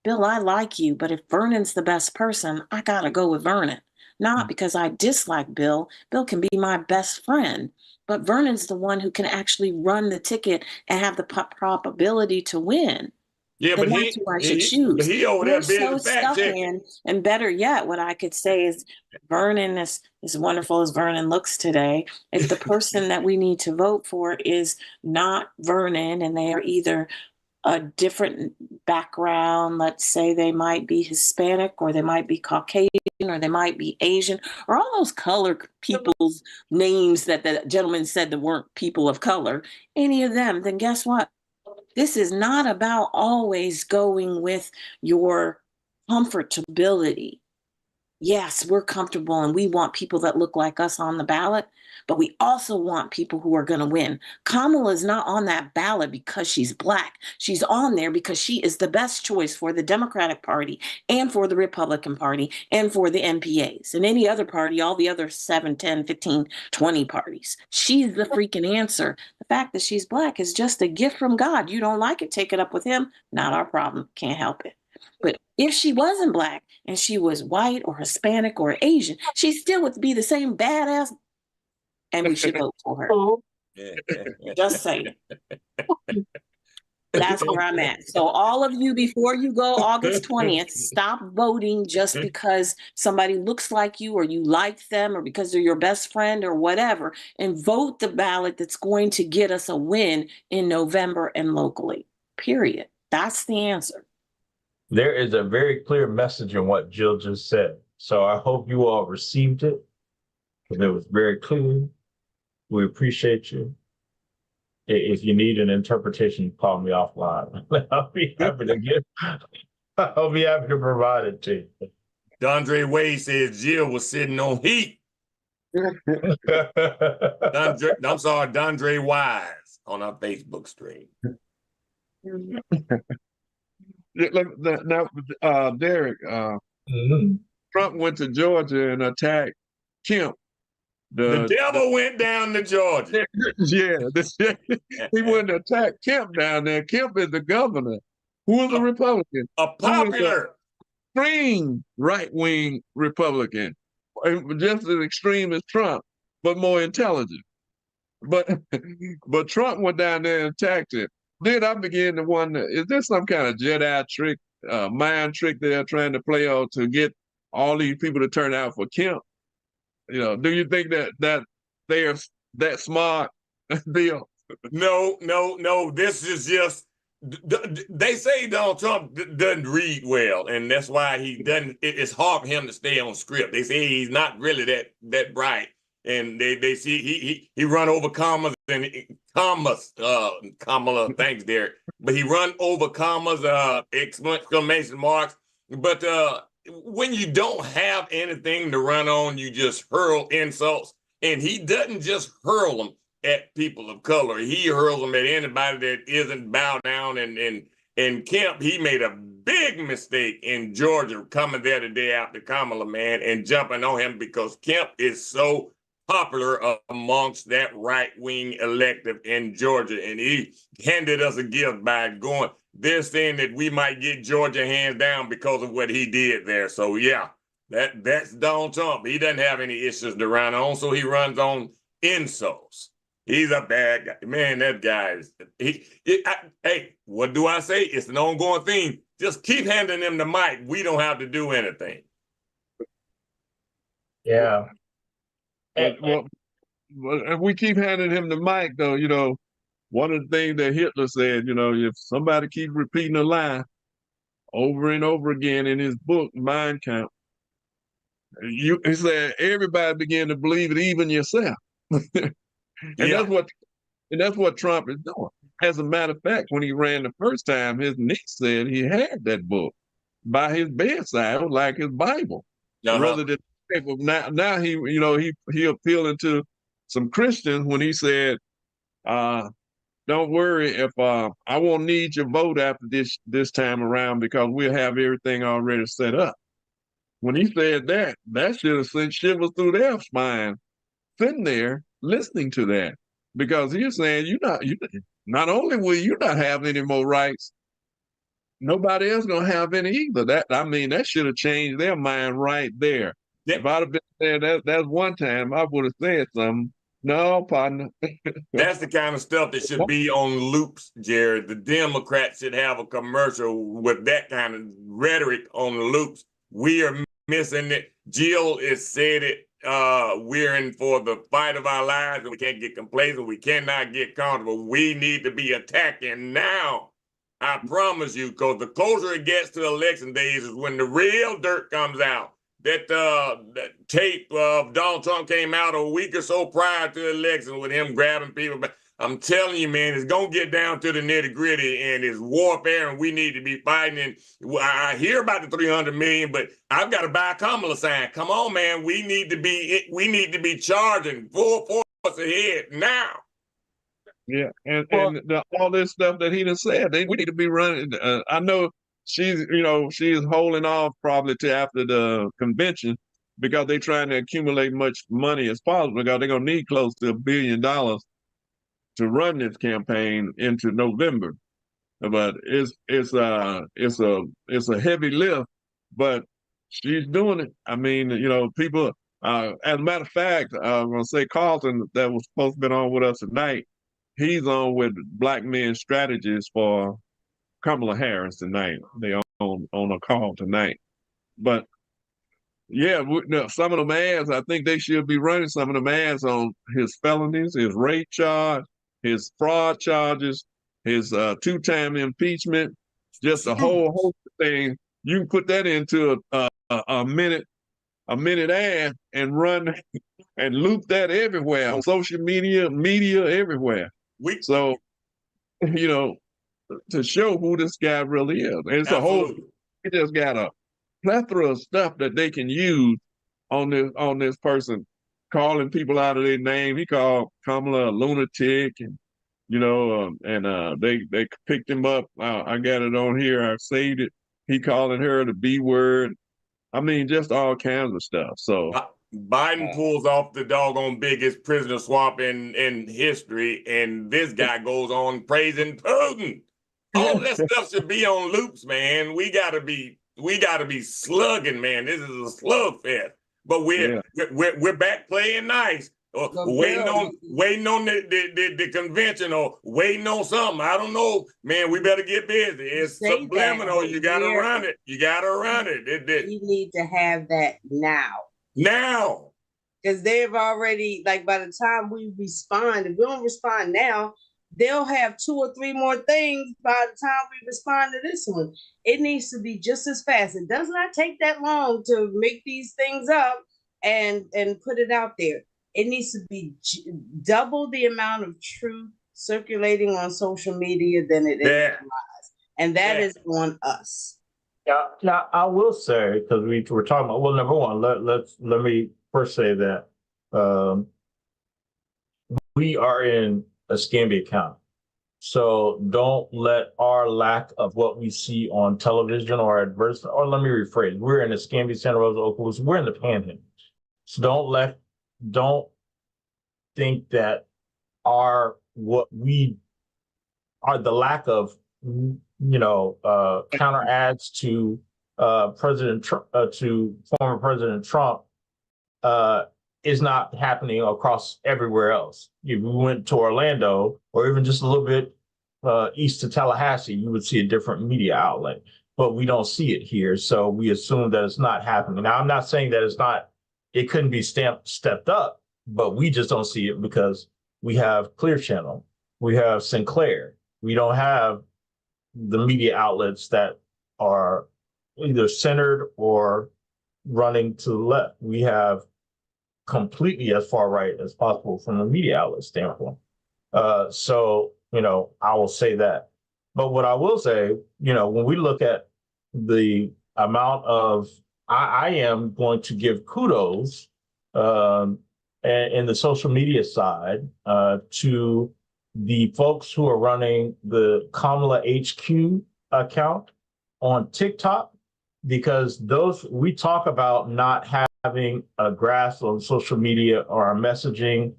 Bill, I like you, but if Vernon's the best person, I got to go with Vernon. Not because I dislike Bill. Bill can be my best friend, but Vernon's the one who can actually run the ticket and have the probability to win. Yeah, Then but that's who I should choose. But he over there We're so busy fact stuck checking. in, and better yet, what I could say is Vernon is as wonderful as Vernon looks today. If the person that we need to vote for is not Vernon and they are either a different background, let's say they might be Hispanic or they might be Caucasian or they might be Asian, or all those color people's names that the gentleman said that weren't people of color, any of them, then guess what? This is not about always going with your comfortability. Yes, we're comfortable and we want people that look like us on the ballot, but we also want people who are going to win. Kamala is not on that ballot because she's Black. She's on there because she is the best choice for the Democratic Party and for the Republican Party and for the MPAs and any other party, all the other 7, 10, 15, 20 parties. She's the freaking answer. The fact that she's Black is just a gift from God. You don't like it, take it up with him. Not our problem. Can't help it. But if she wasn't Black and she was white or Hispanic or Asian, she still would be the same badass, and we should vote for her. Just saying. That's where I'm at. So all of you, before you go August 20th, stop voting just because somebody looks like you or you like them or because they're your best friend or whatever, and vote the ballot that's going to get us a win in November and locally, period. That's the answer. There is a very clear message in what Jill just said. So I hope you all received it, because it was very clear. We appreciate you. If you need an interpretation, call me offline. I'll be happy to provide it to you. Dondre Wade says Jill was sitting on heat. Dondre Wise on our Facebook stream. Now, Derek, Trump went to Georgia and attacked Kemp. The devil went down to Georgia. Yeah, he went to attack Kemp down there. Kemp is the governor. Who is a Republican? A popular, extreme right-wing Republican, just as extreme as Trump, but more intelligent. But Trump went down there and attacked him. Then I began to wonder, is this some kind of Jedi trick, mind trick they're trying to play on to get all these people to turn out for Kemp? You know, do you think that they are that smart, Bill? No. This is just, they say Donald Trump doesn't read well, and that's why he doesn't, it's hard for him to stay on script. They say he's not really that bright. and they see he run over commas and commas, Kamala, thanks, Derek. But he run over commas, exclamation marks. But when you don't have anything to run on, you just hurl insults. And he doesn't just hurl them at people of color. He hurls them at anybody that isn't bowed down. And Kemp, he made a big mistake in Georgia coming there the day after Kamala, man, and jumping on him because Kemp is so popular amongst that right-wing elective in Georgia. And he handed us a gift by going, they're saying that we might get Georgia hands down because of what he did there. So, yeah, that's Donald Trump. He doesn't have any issues to run on, so he runs on insults. He's a bad guy. Man, that guy is, hey, what do I say? It's an ongoing thing. Just keep handing him the mic. We don't have to do anything. Yeah. Well, if we keep handing him the mic, though, you know, one of the things that Hitler said, you know, if somebody keeps repeating a lie over and over again in his book, Mein Kampf, he said everybody began to believe it, even yourself. Yeah. That's what Trump is doing. As a matter of fact, when he ran the first time, his niece said he had that book by his bedside, like his Bible, rather than paper. Now he, you know, he appealing to some Christians when he said, "Don't worry if I won't need your vote after this time around because we'll have everything already set up." When he said that should have sent shivers through their spine, sitting there listening to that, because he's saying you not only will you not have any more rights, nobody else gonna have any either. That should have changed their mind right there. Yeah. If I'd have been there that's one time, I would have said something. No, partner. That's the kind of stuff that should be on loops, Jared. The Democrats should have a commercial with that kind of rhetoric on the loops. We are missing it. Jill has said it. We're in for the fight of our lives, and we can't get complacent. We cannot get comfortable. We need to be attacking now. I promise you, because the closer it gets to election days is when the real dirt comes out. That tape of Donald Trump came out a week or so prior to the election with him grabbing people. But I'm telling you, man, it's going to get down to the nitty gritty, and it's warfare, and we need to be fighting. And I hear about the 300 million, but I've got to buy a Kamala sign. Come on, man. We need to be charging full force ahead now. Yeah, and all this stuff that he done said, we need to be running. I know she's holding off probably to after the convention because they're trying to accumulate much money as possible because they're gonna need close to $1 billion to run this campaign into November. But it's a heavy lift, but she's doing it. I mean, you know, people. As a matter of fact, I'm gonna say Carlton that was supposed to be on with us tonight. He's on with Black Men Strategies for Kamala Harris tonight. They on a call tonight. But yeah, some of them ads, I think they should be running some of them ads on his felonies, his rape charge, his fraud charges, his 2-time impeachment, just a whole host of things. You can put that into a minute ad and run and loop that everywhere on social media everywhere. So, you know, to show who this guy really is. And it's he just got a plethora of stuff that they can use on this person, calling people out of their name. He called Kamala a lunatic, and you know, they picked him up. I got it on here. I saved it. He calling her the B word. I mean, just all kinds of stuff. So Biden pulls off the doggone biggest prisoner swap in history, and this guy goes on praising Putin. All that stuff should be on loops, man. We gotta be slugging, man. This is a slugfest. But we're back playing nice. Waiting on the convention or waiting on something. I don't know, man. We better get busy. It's subliminal. You gotta run it. You gotta run it. We need to have that now. Now. Because they've already, like, by the time we respond, if we don't respond now, they'll have 2 or 3 more things by the time we respond to this one. It needs to be just as fast. It does not take that long to make these things up and put it out there. it needs to be double the amount of truth circulating on social media than it is lies. And that is on us. Yeah, now I will say, because we were talking about, well, number one, let me first say that we are in a Scambia County. So don't let our lack of what we see on television or advertisement, or let me rephrase, we're in the Escambia, Santa Rosa, Okaloosa, we're in the Panhandle. So don't think that what we are, the lack of, counter ads to President Trump, to former President Trump, is not happening across everywhere else. If we went to Orlando or even just a little bit east of Tallahassee, you would see a different media outlet, but we don't see it here. So we assume that it's not happening. Now, I'm not saying that it couldn't be stepped up, but we just don't see it because we have Clear Channel, we have Sinclair. We don't have the media outlets that are either centered or running to the left. We have completely as far right as possible from a media outlet standpoint. So, I will say that. But what I will say, when we look at the amount of, I am going to give kudos in the social media side to the folks who are running the Kamala HQ account on TikTok, because we talk about not having a grasp on social media, or our messaging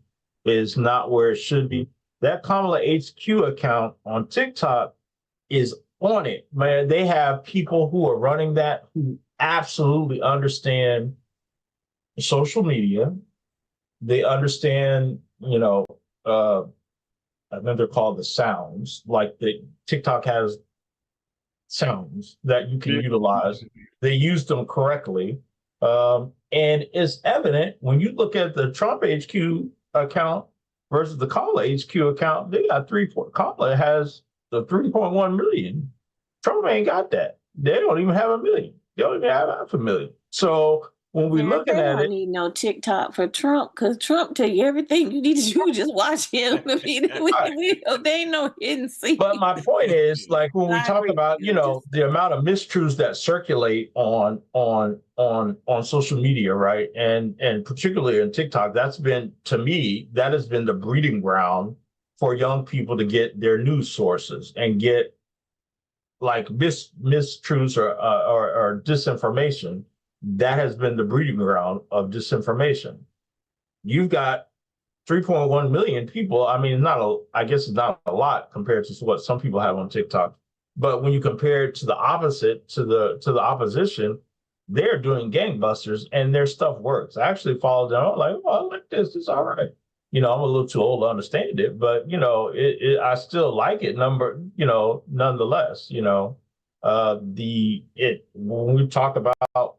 is not where it should be. That Kamala HQ account on TikTok is on it, man. They have people who are running that who absolutely understand social media. They understand, I think they're called the sounds, like TikTok has sounds that you can utilize. They use them correctly. And it's evident when you look at the Trump HQ account versus the Kamala HQ account, they got Kamala has the 3.1 million. Trump ain't got that. They don't even have 1 million. They don't even have 500,000. So when we're looking at it, don't need no TikTok for Trump, because Trump tell you everything you need to do. Just watch him. They ain't no hidden secret. But my point is, like when we talk about, the amount of mistruths that circulate on social media, right, and particularly on TikTok, that's been, to me, that has been the breeding ground for young people to get their news sources and get like mistruths or disinformation. That has been the breeding ground of disinformation. You've got 3.1 million people. I mean, I guess it's not a lot compared to what some people have on TikTok. But when you compare it to the opposite, to the opposition, they're doing gangbusters and their stuff works. I actually followed them. I'm like, oh, I like this. It's all right. I'm a little too old to understand it, but I still like it. Nonetheless, when we talk about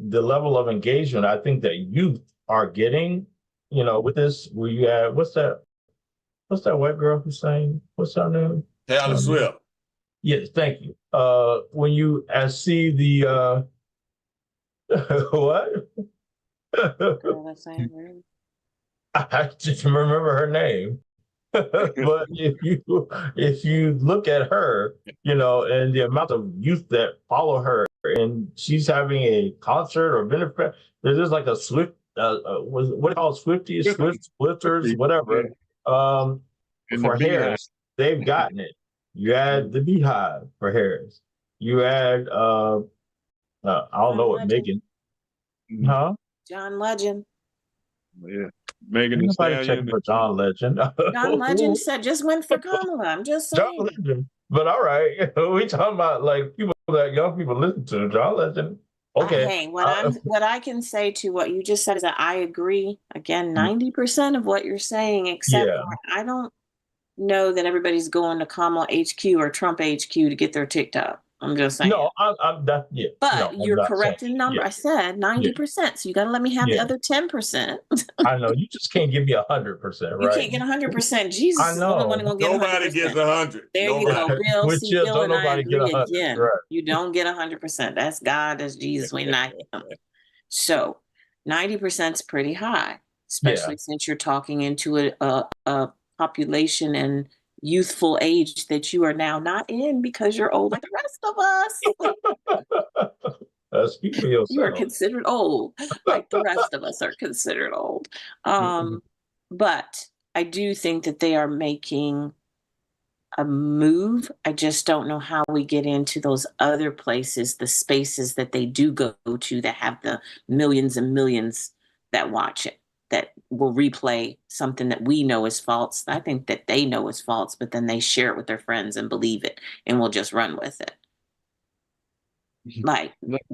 the level of engagement, I think that youth are getting, with this, where you have, what's that white girl who's saying, what's her name? Taylor Swift. Yes, thank you. When you see the, what? I just remember her name. But if you look at her, and the amount of youth that follow her, and she's having a concert or benefit, there's like a Swift, what do you call it, Swifties, Swifters, whatever. For Harris, they've gotten it. You add the Beehive for Harris. You add, I don't know what Megan, huh? John Legend. Yeah. Megan Thee Nobody checking for John Legend. John Legend just went for Kamala. I'm just saying. John Legend. But all right, we talking about like people that young people listen to. John Legend. Okay. Hey, what I can say to what you just said is that I agree. Again, 90% of what you're saying, except for I don't know that everybody's going to Kamala HQ or Trump HQ to get their TikTok. I'm just saying. No, I'm that. Yeah. But no, you're correct in number. Yeah. I said 90%. So you got to let me have the other 10%. I know you just can't give me 100%, right? You can't get 100%. Jesus, I know. Nobody gets 100. There you go. Bill, see, Bill and I agree again. Right. You don't get 100%. That's God, that's Jesus. We're not him. So 90% is pretty high. especially since you're talking into a population and youthful age that you are now not in because you're old like the rest of us. Speak for yourself. You are considered old, like the rest of us are considered old. But I do think that they are making a move. I just don't know how we get into those other places, the spaces that they do go to that have the millions and millions that watch it, that will replay something that we know is false. I think that they know is false, but then they share it with their friends and believe it and will just run with it. Like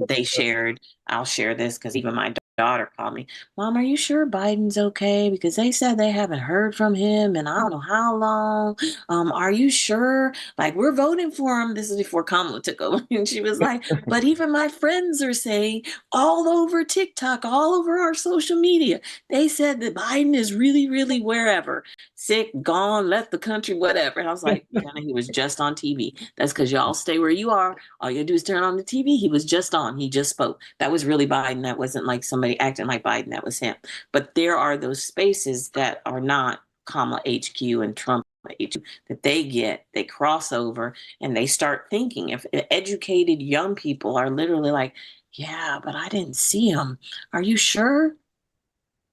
they shared, I'll share this because even my daughter called me, Mom, are you sure Biden's okay? Because they said they haven't heard from him and I don't know how long. Are you sure? Like, we're voting for him. This is before Kamala took over. And she was like, but even my friends are saying all over TikTok, all over our social media, they said that Biden is really, really wherever, sick, gone, left the country, whatever. And I was like, he was just on TV. That's because y'all stay where you are. All you do is turn on the TV. He was just on. He just spoke. That was really Biden. That wasn't like somebody acting like Biden. That was him. But there are those spaces that are not Kamala HQ and Trump HQ that they cross over and they start thinking. If educated young people are literally like, yeah, but I didn't see him. Are you sure?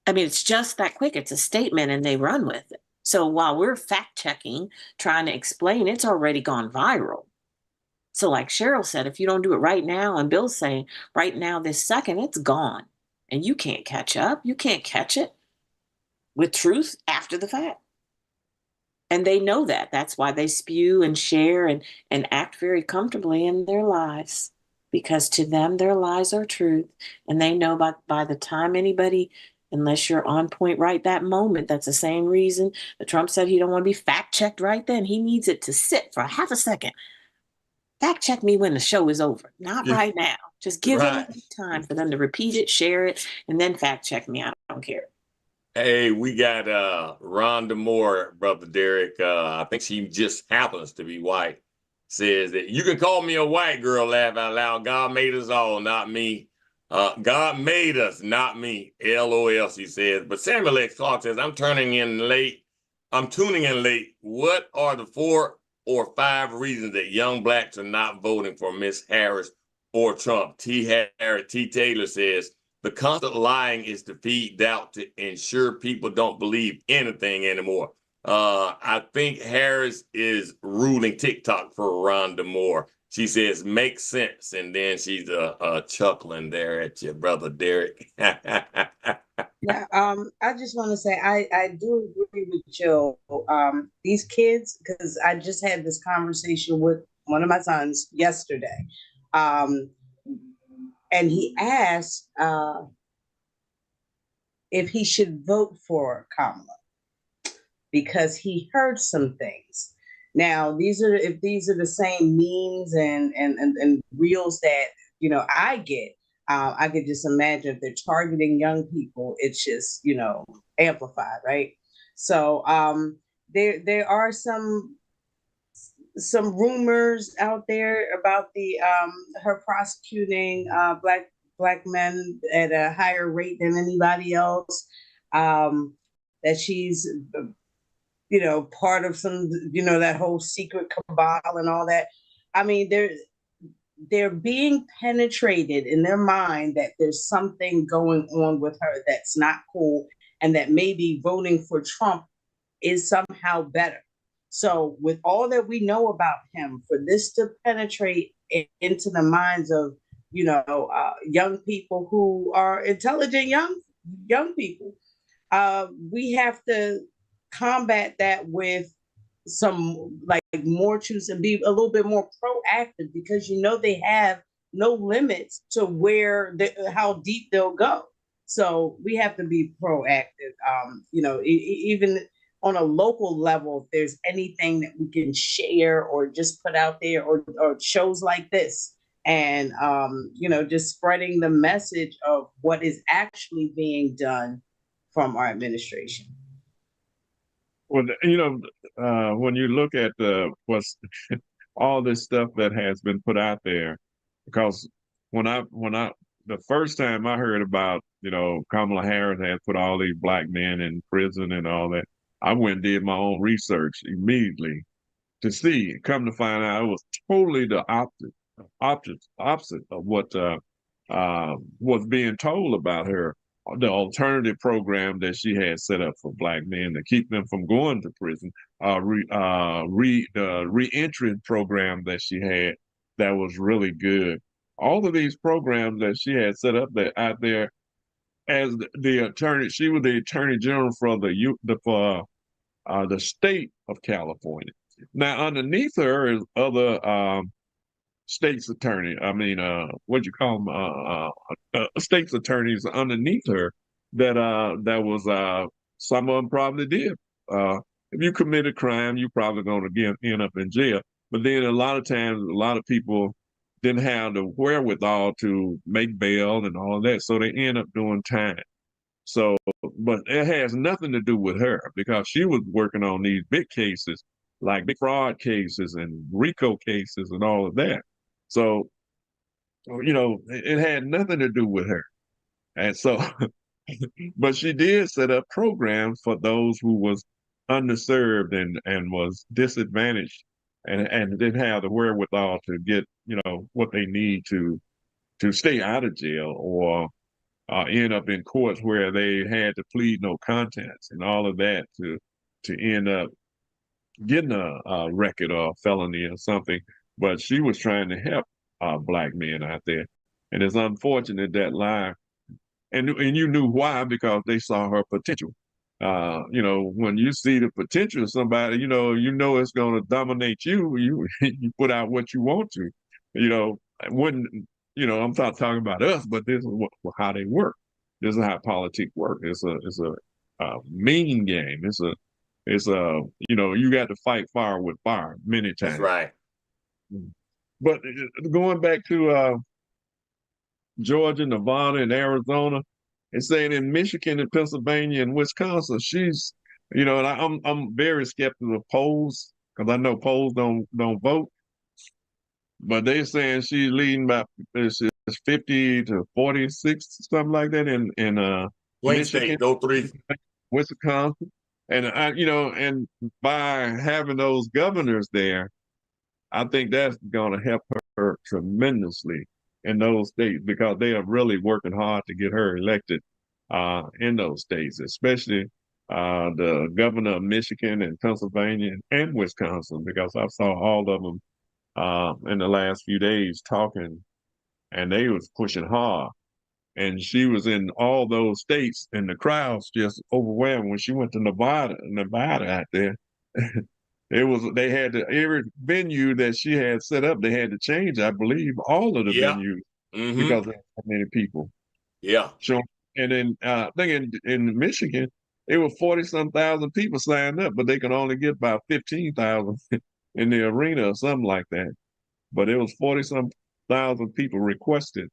I mean, it's just that quick. It's a statement and they run with it. So while we're fact checking, trying to explain, it's already gone viral. So like Cheryl said, if you don't do it right now, and Bill's saying right now, this second, it's gone. And you can't catch up. You can't catch it with truth after the fact. And they know that. That's why they spew and share and act very comfortably in their lives. Because to them, their lies are truth. And they know by the time anybody, unless you're on point right that moment, that's the same reason that Trump said he don't want to be fact checked right then. He needs it to sit for half a second. Fact check me when the show is over, not right now. Just give them time for them to repeat it, share it, and then fact check me. I don't care. Hey, we got Rhonda Moore, Brother Derek. I think she just happens to be white. Says that you can call me a white girl, laugh out loud. God made us all, not me. God made us, not me. LOL, she says. But Samuel X. Clark says, I'm tuning in late. What are the 4 or 5 reasons that young blacks are not voting for Miss Harris or Trump? T. Taylor says, the constant lying is to feed doubt to ensure people don't believe anything anymore. I think Harris is ruling TikTok for Rhonda Moore. She says, makes sense. And then she's chuckling there at your brother, Derek. Yeah, I just want to say I do agree with Joe. These kids, because I just had this conversation with one of my sons yesterday, and he asked if he should vote for Kamala because he heard some things. Now, if these are the same memes and reels that I get. I could just imagine if they're targeting young people, it's just, amplified, right? So there are some rumors out there about her prosecuting black men at a higher rate than anybody else. That she's part of some that whole secret cabal and all that. I mean, they're being penetrated in their mind that there's something going on with her that's not cool and that maybe voting for Trump is somehow better. So with all that we know about him, for this to penetrate into the minds of, young people who are intelligent young people, we have to combat that with some more choose and be a little bit more proactive because they have no limits to how deep they'll go. So we have to be proactive. Even on a local level, if there's anything that we can share or just put out there or shows like this and just spreading the message of what is actually being done from our administration. Well, when you look at what's all this stuff that has been put out there, because when I the first time I heard about Kamala Harris has put all these black men in prison and all that. I went and did my own research immediately to see. Come to find out, it was totally the opposite of what was being told about her. The alternative program that she had set up for black men to keep them from going to prison, the reentry program that she had that was really good. All of these programs that she had set up out there as the attorney, she was the attorney general for the state of California. Now, underneath her is other state's attorney. I mean, what you call them? State's attorneys underneath her that was some of them probably did. If you commit a crime, you're probably going to end up in jail. But then a lot of times, a lot of people didn't have the wherewithal to make bail and all of that, so they end up doing time. So, but it has nothing to do with her because she was working on these big cases, like big fraud cases and RICO cases and all of that. So, it had nothing to do with her. And so, but she did set up programs for those who was underserved and was disadvantaged and didn't have the wherewithal to get, what they need to stay out of jail or end up in courts where they had to plead no contest and all of that to end up getting a record or a felony or something. But she was trying to help black men out there. And it's unfortunate that line. And you knew why, because they saw her potential. When you see the potential of somebody, you know it's going to dominate you. You put out what you want to. I'm not talking about us, but this is how they work. This is how politics work. It's a mean game. You got to fight fire with fire many times. That's right. But going back to Georgia, Nevada, and Arizona, it's saying in Michigan and Pennsylvania and Wisconsin, she's, and I'm very skeptical of polls because I know polls don't vote. But they're saying she's leading by 50 to 46, something like that in Michigan, State, 03. Wisconsin, and and by having those governors there, I think that's going to help her tremendously in those states because they are really working hard to get her elected in those states, especially the governor of Michigan and Pennsylvania and Wisconsin, because I saw all of them in the last few days talking, and they was pushing hard. And she was in all those states, and the crowds just overwhelmed. When she went to Nevada out there, they had to, every venue that she had set up, they had to change, I believe, all of the venues because there were so many people. Yeah. So, and then I think in Michigan, it was 40-some thousand people signed up, but they could only get about 15,000 in the arena or something like that. But it was 40-some thousand people requested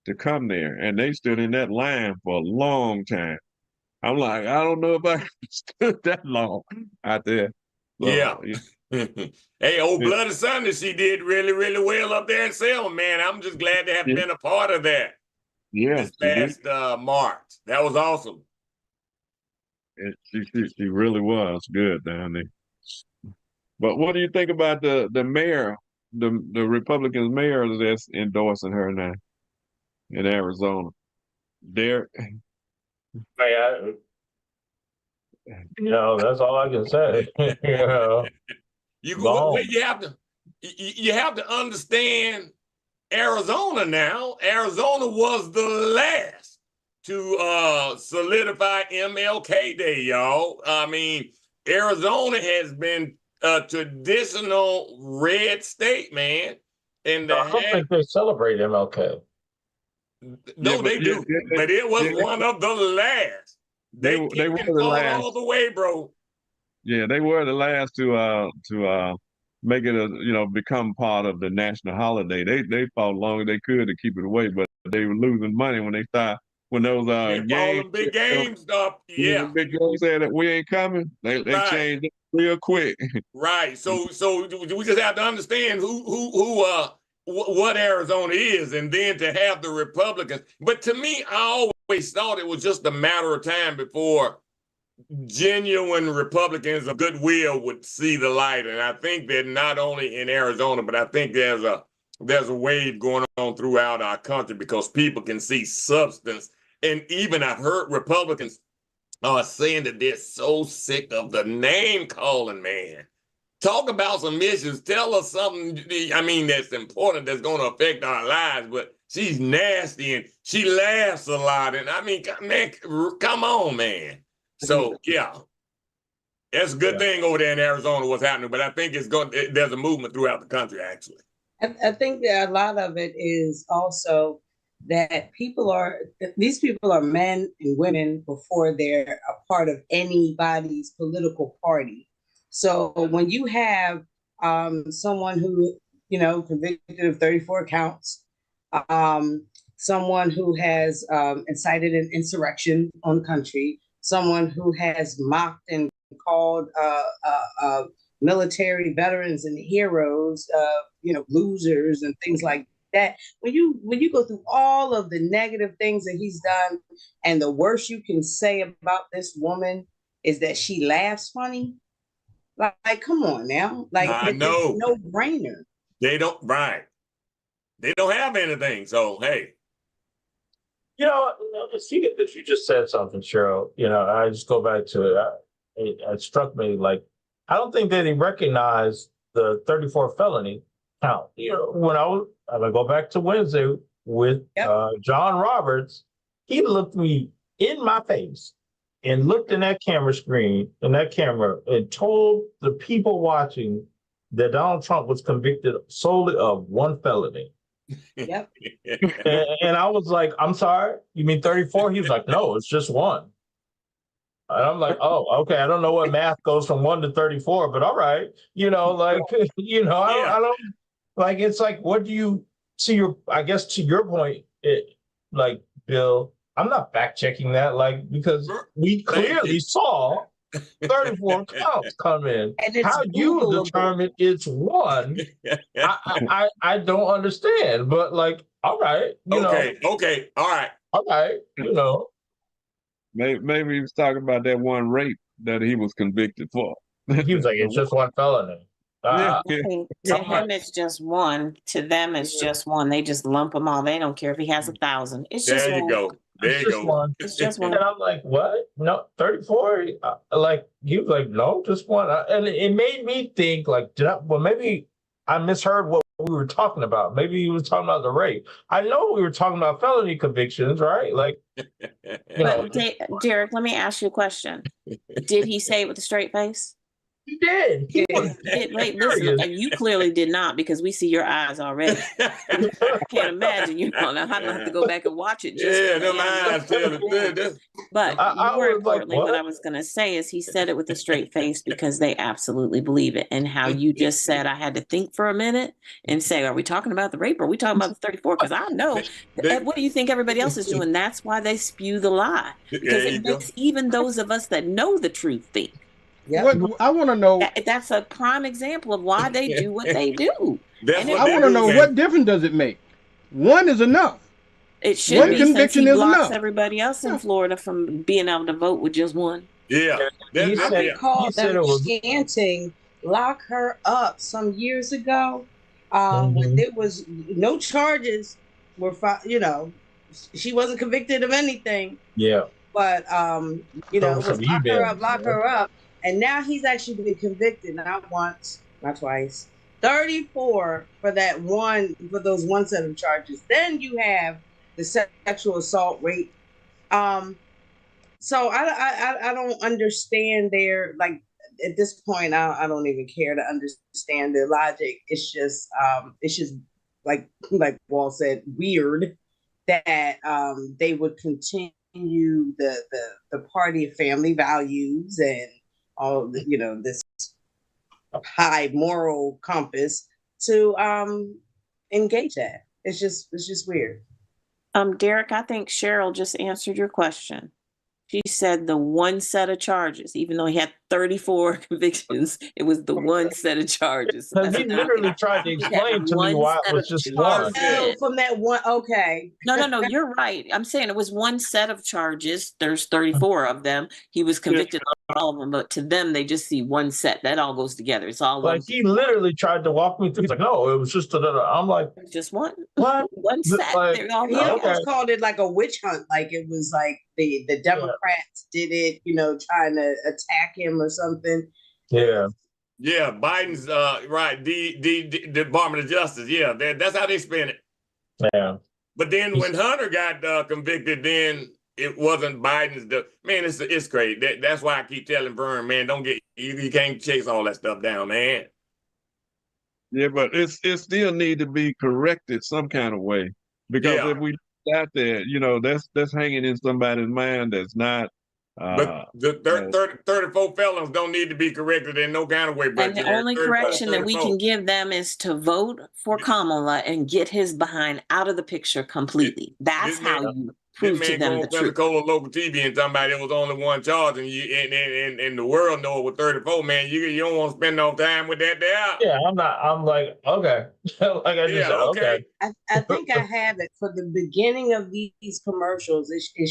to come there, and they stood in that line for a long time. I'm like, I don't know if I stood that long out there. So, yeah. Hey, old Bloody Sunday, she did really, really well up there in Selma, man. I'm just glad to have been a part of that. Yeah, this past March. That was awesome. She really was good down there. But what do you think about the mayor, the Republican mayor that's endorsing her now in Arizona? Derek? That's all I can say. You have to understand Arizona now. Arizona was the last to solidify MLK Day, y'all. I mean, Arizona has been a traditional red state, man. And I don't think they celebrate MLK. No, they do. But it was one of the last. They were the last all the way, bro. Yeah, they were the last to make it become part of the national holiday. They fought long as they could to keep it away, but they were losing money when they started when those games, big games stuff. Yeah, big games said that we ain't coming. They changed it real quick. Right. So we just have to understand what Arizona is, and then to have the Republicans. But to me, I always always thought it was just a matter of time before genuine Republicans of goodwill would see the light. And I think that not only in Arizona, but I think there's a wave going on throughout our country because people can see substance. And even I've heard Republicans saying that they're so sick of the name calling, man. Talk about some issues. Tell us something, I mean, that's important, that's going to affect our lives. But she's nasty and she laughs a lot. And I mean, man, come on, man. So, yeah, that's a good thing over there in Arizona, what's happening. But I think there's a movement throughout the country, actually. I think that a lot of it is also that these people are men and women before they're a part of anybody's political party. So when you have someone who, convicted of 34 counts, someone who has incited an insurrection on the country, someone who has mocked and called military veterans and heroes, losers and things like that. When you go through all of the negative things that he's done, and the worst you can say about this woman is that she laughs funny. Like come on now. Like I know. No brainer. They don't have anything. So hey. See that you just said something, Cheryl. I just go back to it. It struck me like I don't think that he recognized the 34 felony count. When I go back to Wednesday with John Roberts, he looked me in my face and looked in that camera screen, and told the people watching that Donald Trump was convicted solely of one felony. Yep. and I was like, I'm sorry, you mean 34? He was like, no, it's just one. And I'm like, oh, okay. I don't know what math goes from 1 to 34, but all right. I don't like, it's like, what do you see I guess to your point, Bill, I'm not fact checking that, because we clearly saw 34 counts come in. And how you determine it's one, I don't understand. But all right, okay, all right, Maybe he was talking about that one rape that he was convicted for. He was like, it's just one felony. To him, it's just one. To them, it's just one. They just lump them all. They don't care if he has 1,000. It's just there you one. go. There you go. One. It's just one. And I'm like, what? No, 34? He was like, no, just one. And it made me think, maybe I misheard what we were talking about. Maybe he was talking about the rape. I know we were talking about felony convictions, right? But Derek, let me ask you a question. Did he say it with a straight face? He did. Wait, listen, and you clearly did not, because we see your eyes already. I can't imagine. I'm gonna have to go back and watch it. Them eyes tell it. But more importantly, what I was gonna say is he said it with a straight face because they absolutely believe it. And how you just said, I had to think for a minute and say, are we talking about the rape or are we talking about the 34? Because I know. What do you think everybody else is doing? That's why they spew the lie. Because it makes even those of us that know the truth think. Yep. What I want to know, that's a prime example of why they do what they do. I want to know, what difference does it make? One is enough. It should one be, conviction since he is blocks enough. Everybody else in Florida from being able to vote with just one. Yeah. I recall them chanting, "Lock her up," some years ago. When there was no charges were she wasn't convicted of anything. Yeah. But it was lock her up. And now he's actually been convicted not once, not twice, 34 for those one set of charges. Then you have the sexual assault rape. So I don't understand at this point, I don't even care to understand the logic. It's just like Walt said, weird that they would continue the party of family values and all this high moral compass to engage that. It's just weird. Derek, I think Cheryl just answered your question. She said the one set of charges, even though he had 34 convictions, it was the one set of charges. Because he literally tried to explain to me why it was just one. Oh, from that one. Okay. No, you're right. I'm saying it was one set of charges. There's 34 of them. He was convicted on all of them, but to them, they just see one set. That all goes together. It's all like he literally tried to walk me through. He's like, no, it was just I'm like, just one. What? One set. Like, He almost called it like a witch hunt. Like it was like the Democrats did it, trying to attack him or something. Yeah. Yeah, Biden's right. The Department of Justice. Yeah, that's how they spin it. Yeah. But then when Hunter got convicted, then it wasn't Biden's. Man, it's crazy. That's why I keep telling Vern, man, don't get you can't chase all that stuff down, man. Yeah, but it still need to be corrected some kind of way, because if we got there, that's hanging in somebody's mind that's not. But the 34 felons don't need to be corrected in no kind of way. And the only correction that we can give them is to vote for Kamala and get his behind out of the picture completely. That's how you prove to them the truth. Pensacola local TV and somebody that was only one charge, and you and the world know it with 34. Man, you don't want to spend no time with that there. Yeah, I'm like, okay. Like I just said, okay. I think I have it for the beginning of these commercials. It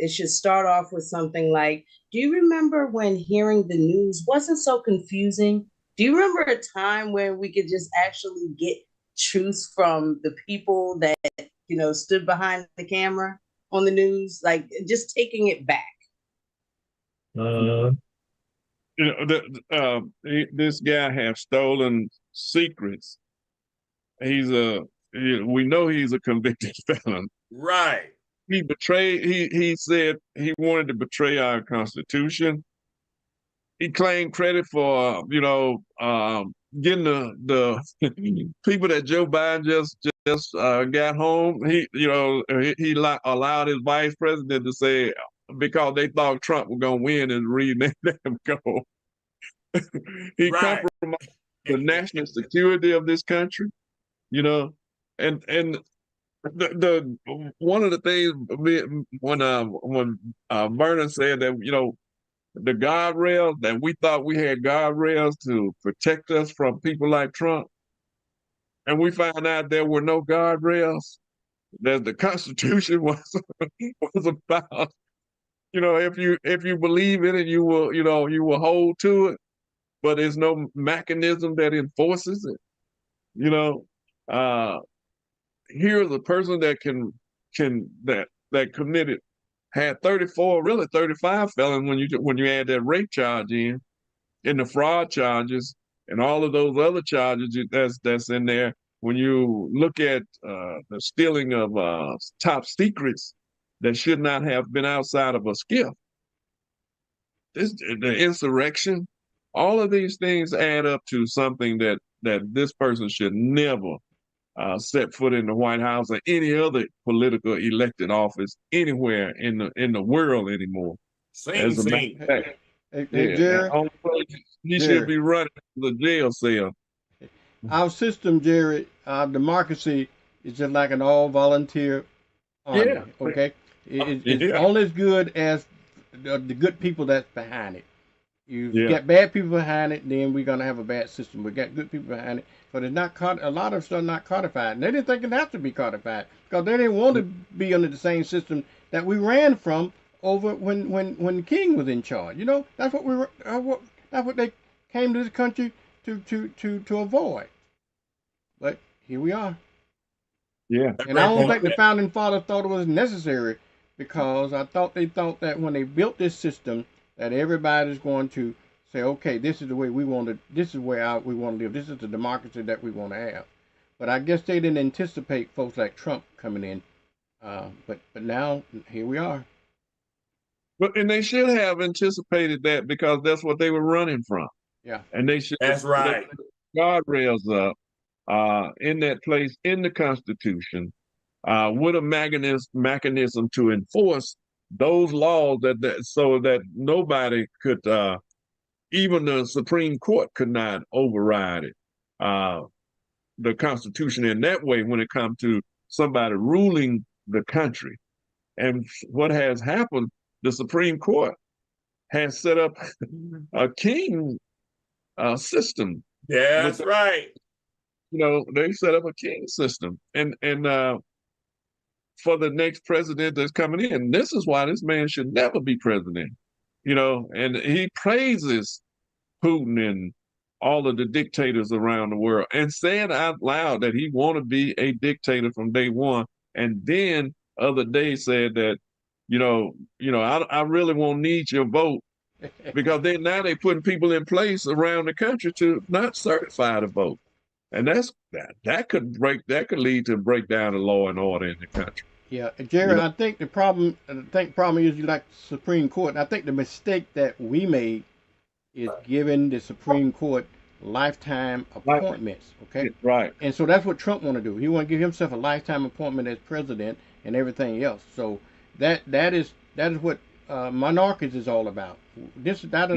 should start off with something like, do you remember when hearing the news wasn't so confusing? Do you remember a time where we could just actually get truth from the people that, stood behind the camera on the news? Like just taking it back. This guy have stolen secrets. We know he's a convicted felon. Right. He betrayed. He said he wanted to betray our Constitution. He claimed credit for getting the people that Joe Biden just got home. He allowed his vice president to say, because they thought Trump was gonna win, and read them go. He compromised the national security of this country. And the one of the things when Vernon said that the guardrails, that we thought we had guardrails to protect us from people like Trump, and we found out there were no guardrails, that the Constitution was about if you believe in it, you will hold to it, but there's no mechanism that enforces it. Here's a person that that committed, had 34, really 35 felons when you add that rape charge in the fraud charges and all of those other charges that's in there. When you look at the stealing of top secrets that should not have been outside of a skiff, the insurrection, all of these things add up to something that this person should never set foot in the White House or any other political elected office anywhere in the world anymore. Hey, Jerry, he should be running the jail cell. Our system, Jerry, our democracy is just like an all-volunteer army. Yeah. Okay, it's only as good as the good people that's behind it. You get bad people behind it, then we're gonna have a bad system. We got good people behind it, but it's not a lot of stuff not codified. And they didn't think it had to be codified because they didn't want to be under the same system that we ran from over when King was in charge. That's what they came to this country to avoid. But here we are. Yeah. And I don't think the founding fathers thought it was necessary, because they thought that when they built this system, that everybody's going to say, okay, this is the way we want to, this is where we want to live. This is the democracy that we want to have. But I guess they didn't anticipate folks like Trump coming in. But now here we are. And they should have anticipated that, because that's what they were running from. Yeah. And they should. That's right. Guardrails up in that place in the Constitution with a mechanism to enforce those laws so that nobody could, even the Supreme Court could not override it. The Constitution in that way when it comes to somebody ruling the country. And what has happened the Supreme Court has set up a king system. That's right. You know, they set up a king system, and for the next president that's coming in, this is why this man should never be president. You know, and he praises Putin and all of the dictators around the world, and said out loud that he want to be a dictator from day one. And then other day said that, I really won't need your vote, because then now they putting people in place around the country to not certify the vote, and that could lead to breakdown of law and order in the country. Yeah, Jerry, I think the problem is you like the Supreme Court. And I think the mistake that we made is giving the Supreme Court lifetime appointments. Okay, right. And so that's what Trump want to do. He want to give himself a lifetime appointment as president and everything else. So that is what monarchies is all about. This is not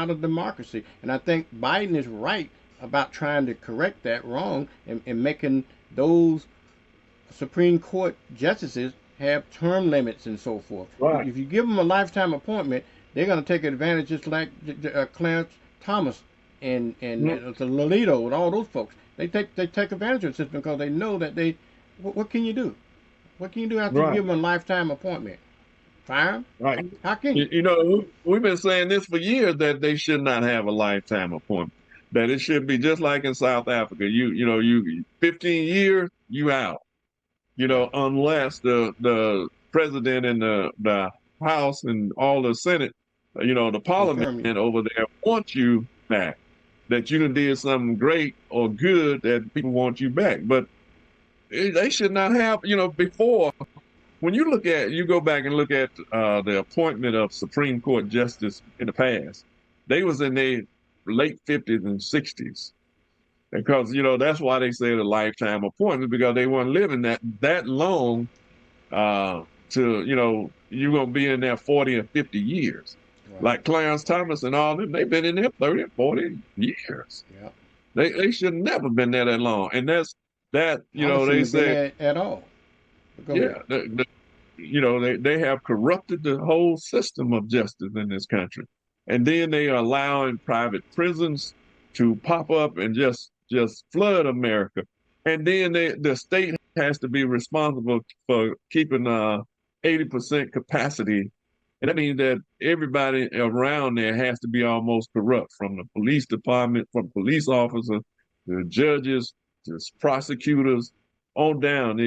a democracy, and I think Biden is right about trying to correct that wrong and making those Supreme Court justices have term limits and so forth. Right. If you give them a lifetime appointment, they're going to take advantage, just like Clarence Thomas and Lolito and all those folks. They take advantage of this because they know that what can you do? What can you do after you give them a lifetime appointment? Fire them? Right. How can you? You know, we've been saying this for years, that they should not have a lifetime appointment. That it should be just like in South Africa. You 15 years, you out. Unless the president and the House and all the Senate, the Parliament over there want you back, that you did something great or good that people want you back. But they should not have, before, when you go back and look at the appointment of Supreme Court justice in the past, they was in their late 50s and 60s. Because, that's why they say a lifetime appointment, because they weren't living that long you're going to be in there 40 or 50 years. Right. Like Clarence Thomas and all them, they've been in there 30 or 40 years. Yeah. They should have never been there that long. And they say at all. Yeah. They have corrupted the whole system of justice in this country. And then they are allowing private prisons to pop up and just flood America. And then the state has to be responsible for keeping 80% capacity. And that means that everybody around there has to be almost corrupt, from the police department, from police officers, the judges, to prosecutors, on down,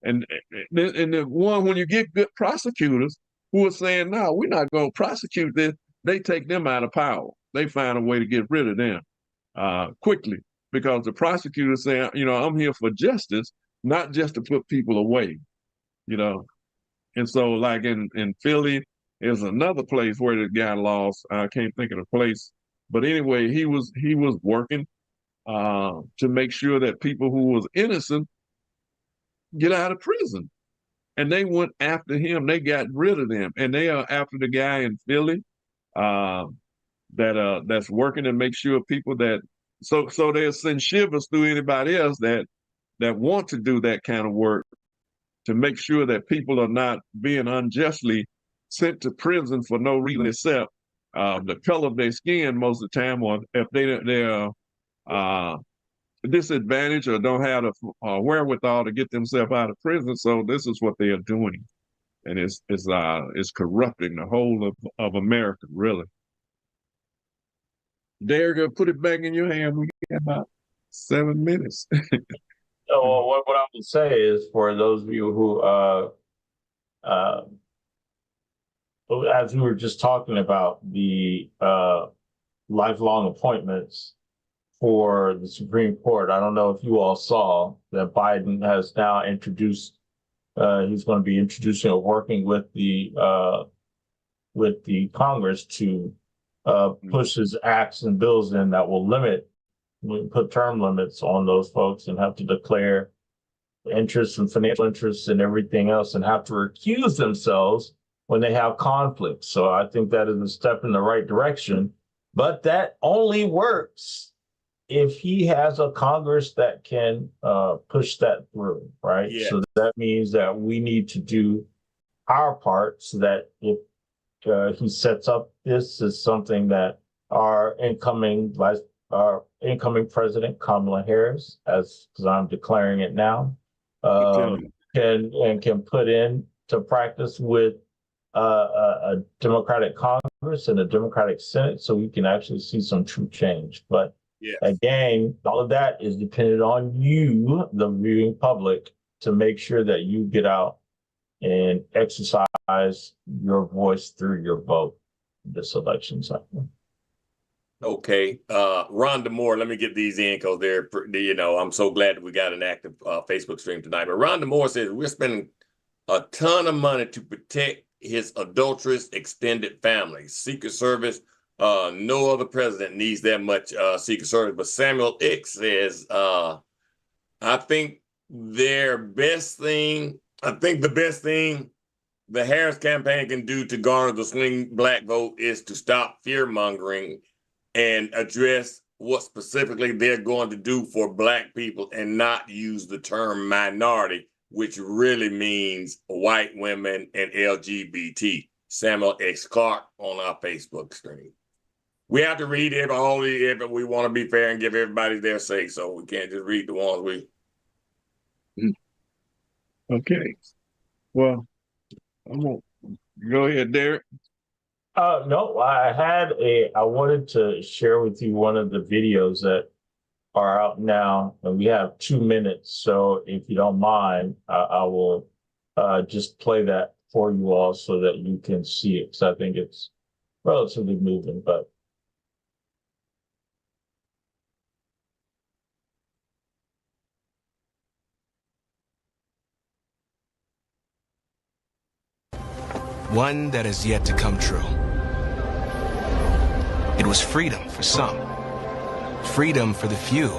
And the one, when you get good prosecutors who are saying, no, we're not going to prosecute this, they take them out of power. They find a way to get rid of them quickly, because the prosecutors say, I'm here for justice, not just to put people away, And so, like in Philly, there's another place where the guy lost. I can't think of the place, but anyway, he was working to make sure that people who was innocent get out of prison, and they went after him. They got rid of them, and they are after the guy in Philly that's working to make sure people that so they'll send shivers through anybody else that want to do that kind of work, to make sure that people are not being unjustly sent to prison for no reason except the color of their skin most of the time, or if they're disadvantaged or don't have the wherewithal to get themselves out of prison. So this is what they are doing, and it's corrupting the whole of America, really. Derek, put it back in your hand. We got about 7 minutes. So what I would say is, for those of you who, as we were just talking about the lifelong appointments for the Supreme Court, I don't know if you all saw that Biden has now introduced, he's going to be introducing or working with the Congress to push his acts and bills in that will put term limits on those folks, and have to declare interests and financial interests and everything else, and have to recuse themselves when they have conflicts. So I think that is a step in the right direction, but that only works if he has a Congress that can push that through, right? Yeah. So that means that we need to do our part, so that if he sets up this is something that our incoming president Kamala Harris, as because I'm declaring it now, can put into practice with a Democratic Congress and a Democratic Senate, so we can actually see some true change. But again, all of that is dependent on you, the viewing public, to make sure that you get out and exercise your voice through your vote this election cycle. Okay, Rhonda Moore, let me get these in because they're, I'm so glad that we got an active Facebook stream tonight. But Rhonda Moore says we're spending a ton of money to protect his adulterous extended family. Secret Service, no other president needs that much Secret Service. But Samuel X says, I think the best thing the Harris campaign can do to garner the swing black vote is to stop fear-mongering and address what specifically they're going to do for black people and not use the term minority, which really means white women and LGBT. Samuel X. Clark on our Facebook stream. We have to read all the we want to be fair and give everybody their say, so we can't just read the ones we. Okay. Well, I'm gonna go ahead, Derek. No, I wanted to share with you one of the videos that are out now, and we have 2 minutes. So if you don't mind, I will just play that for you all so that you can see it, because I think it's relatively moving, but. One that has yet to come true. It was freedom for some, freedom for the few,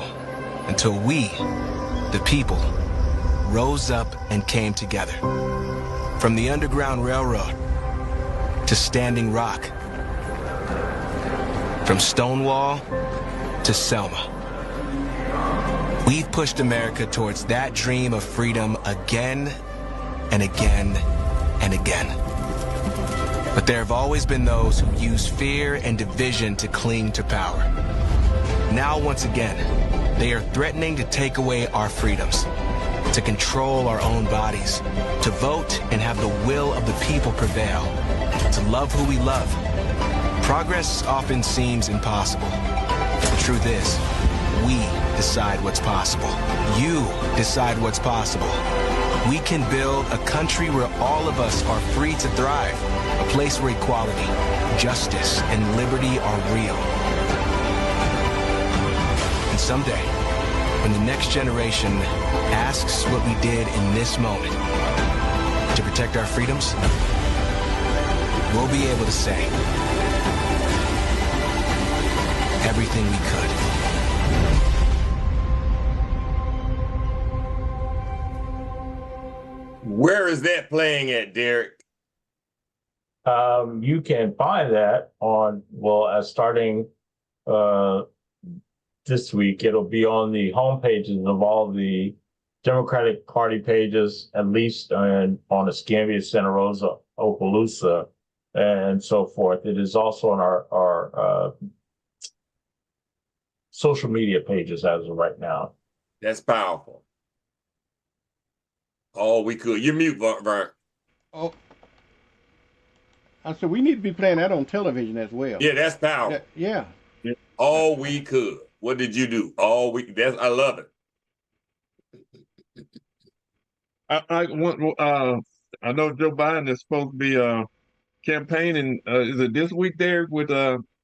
until we, the people, rose up and came together. From the Underground Railroad to Standing Rock, from Stonewall to Selma. We've pushed America towards that dream of freedom again and again and again. But there have always been those who use fear and division to cling to power. Now, once again, they are threatening to take away our freedoms, to control our own bodies, to vote and have the will of the people prevail, to love who we love. Progress often seems impossible. The truth is, we decide what's possible. You decide what's possible. We can build a country where all of us are free to thrive, a place where equality, justice, and liberty are real. And someday, when the next generation asks what we did in this moment to protect our freedoms, we'll be able to say everything we could. Where is that playing at, Derek? You can find that on, starting this week, it'll be on the home pages of all the Democratic Party pages, at least on Escambia, Santa Rosa, Opelousas, and so forth. It is also on our social media pages as of right now. That's powerful. All we could. You're mute, Vern. Oh, I said we need to be playing that on television as well. Yeah, that's powerful. Yeah. All we could. What did you do? I love it. I know Joe Biden is supposed to be campaigning. Is it this week there with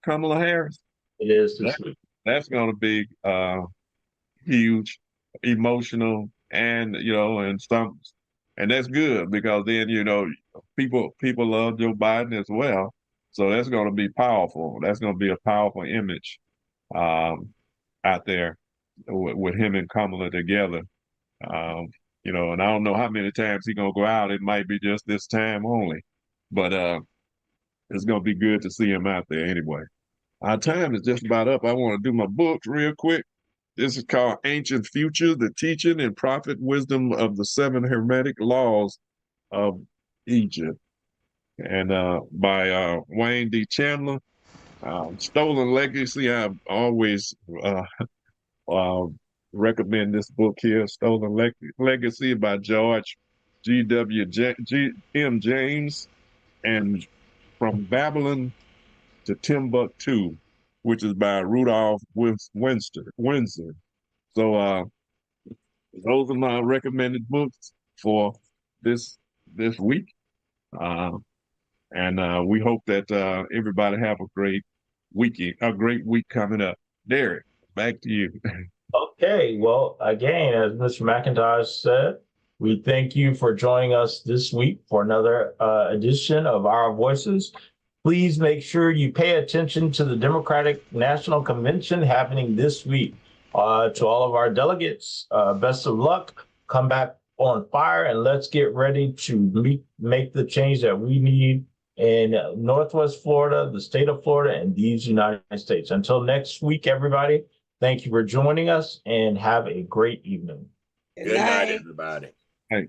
Kamala Harris? It is this week. That's going to be huge, emotional, and and that's good because then people love Joe Biden as well. So that's going to be powerful. That's going to be a powerful image out there with him and Kamala together. And I don't know how many times he's going to go out. It might be just this time only, but it's going to be good to see him out there anyway. Our time is just about up. I want to do my books real quick. This is called Ancient Future, the Teaching and Prophet Wisdom of the Seven Hermetic Laws of Egypt. and by Wayne D. Chandler. Stolen Legacy, I've always recommend this book here, Stolen Legacy by George M. James, and From Babylon to Timbuktu, which is by Rudolph Windsor. So those are my recommended books for this week. And we hope that everybody have a great week coming up. Derek, back to you. Okay, well, again, as Mr. McIntosh said, we thank you for joining us this week for another edition of Our Voices. Please make sure you pay attention to the Democratic National Convention happening this week. To all of our delegates, best of luck. Come back on fire and let's get ready to make the change that we need in Northwest Florida, the state of Florida, and these United States. Until next week, everybody, thank you for joining us and have a great evening. Good night, everybody. Hey.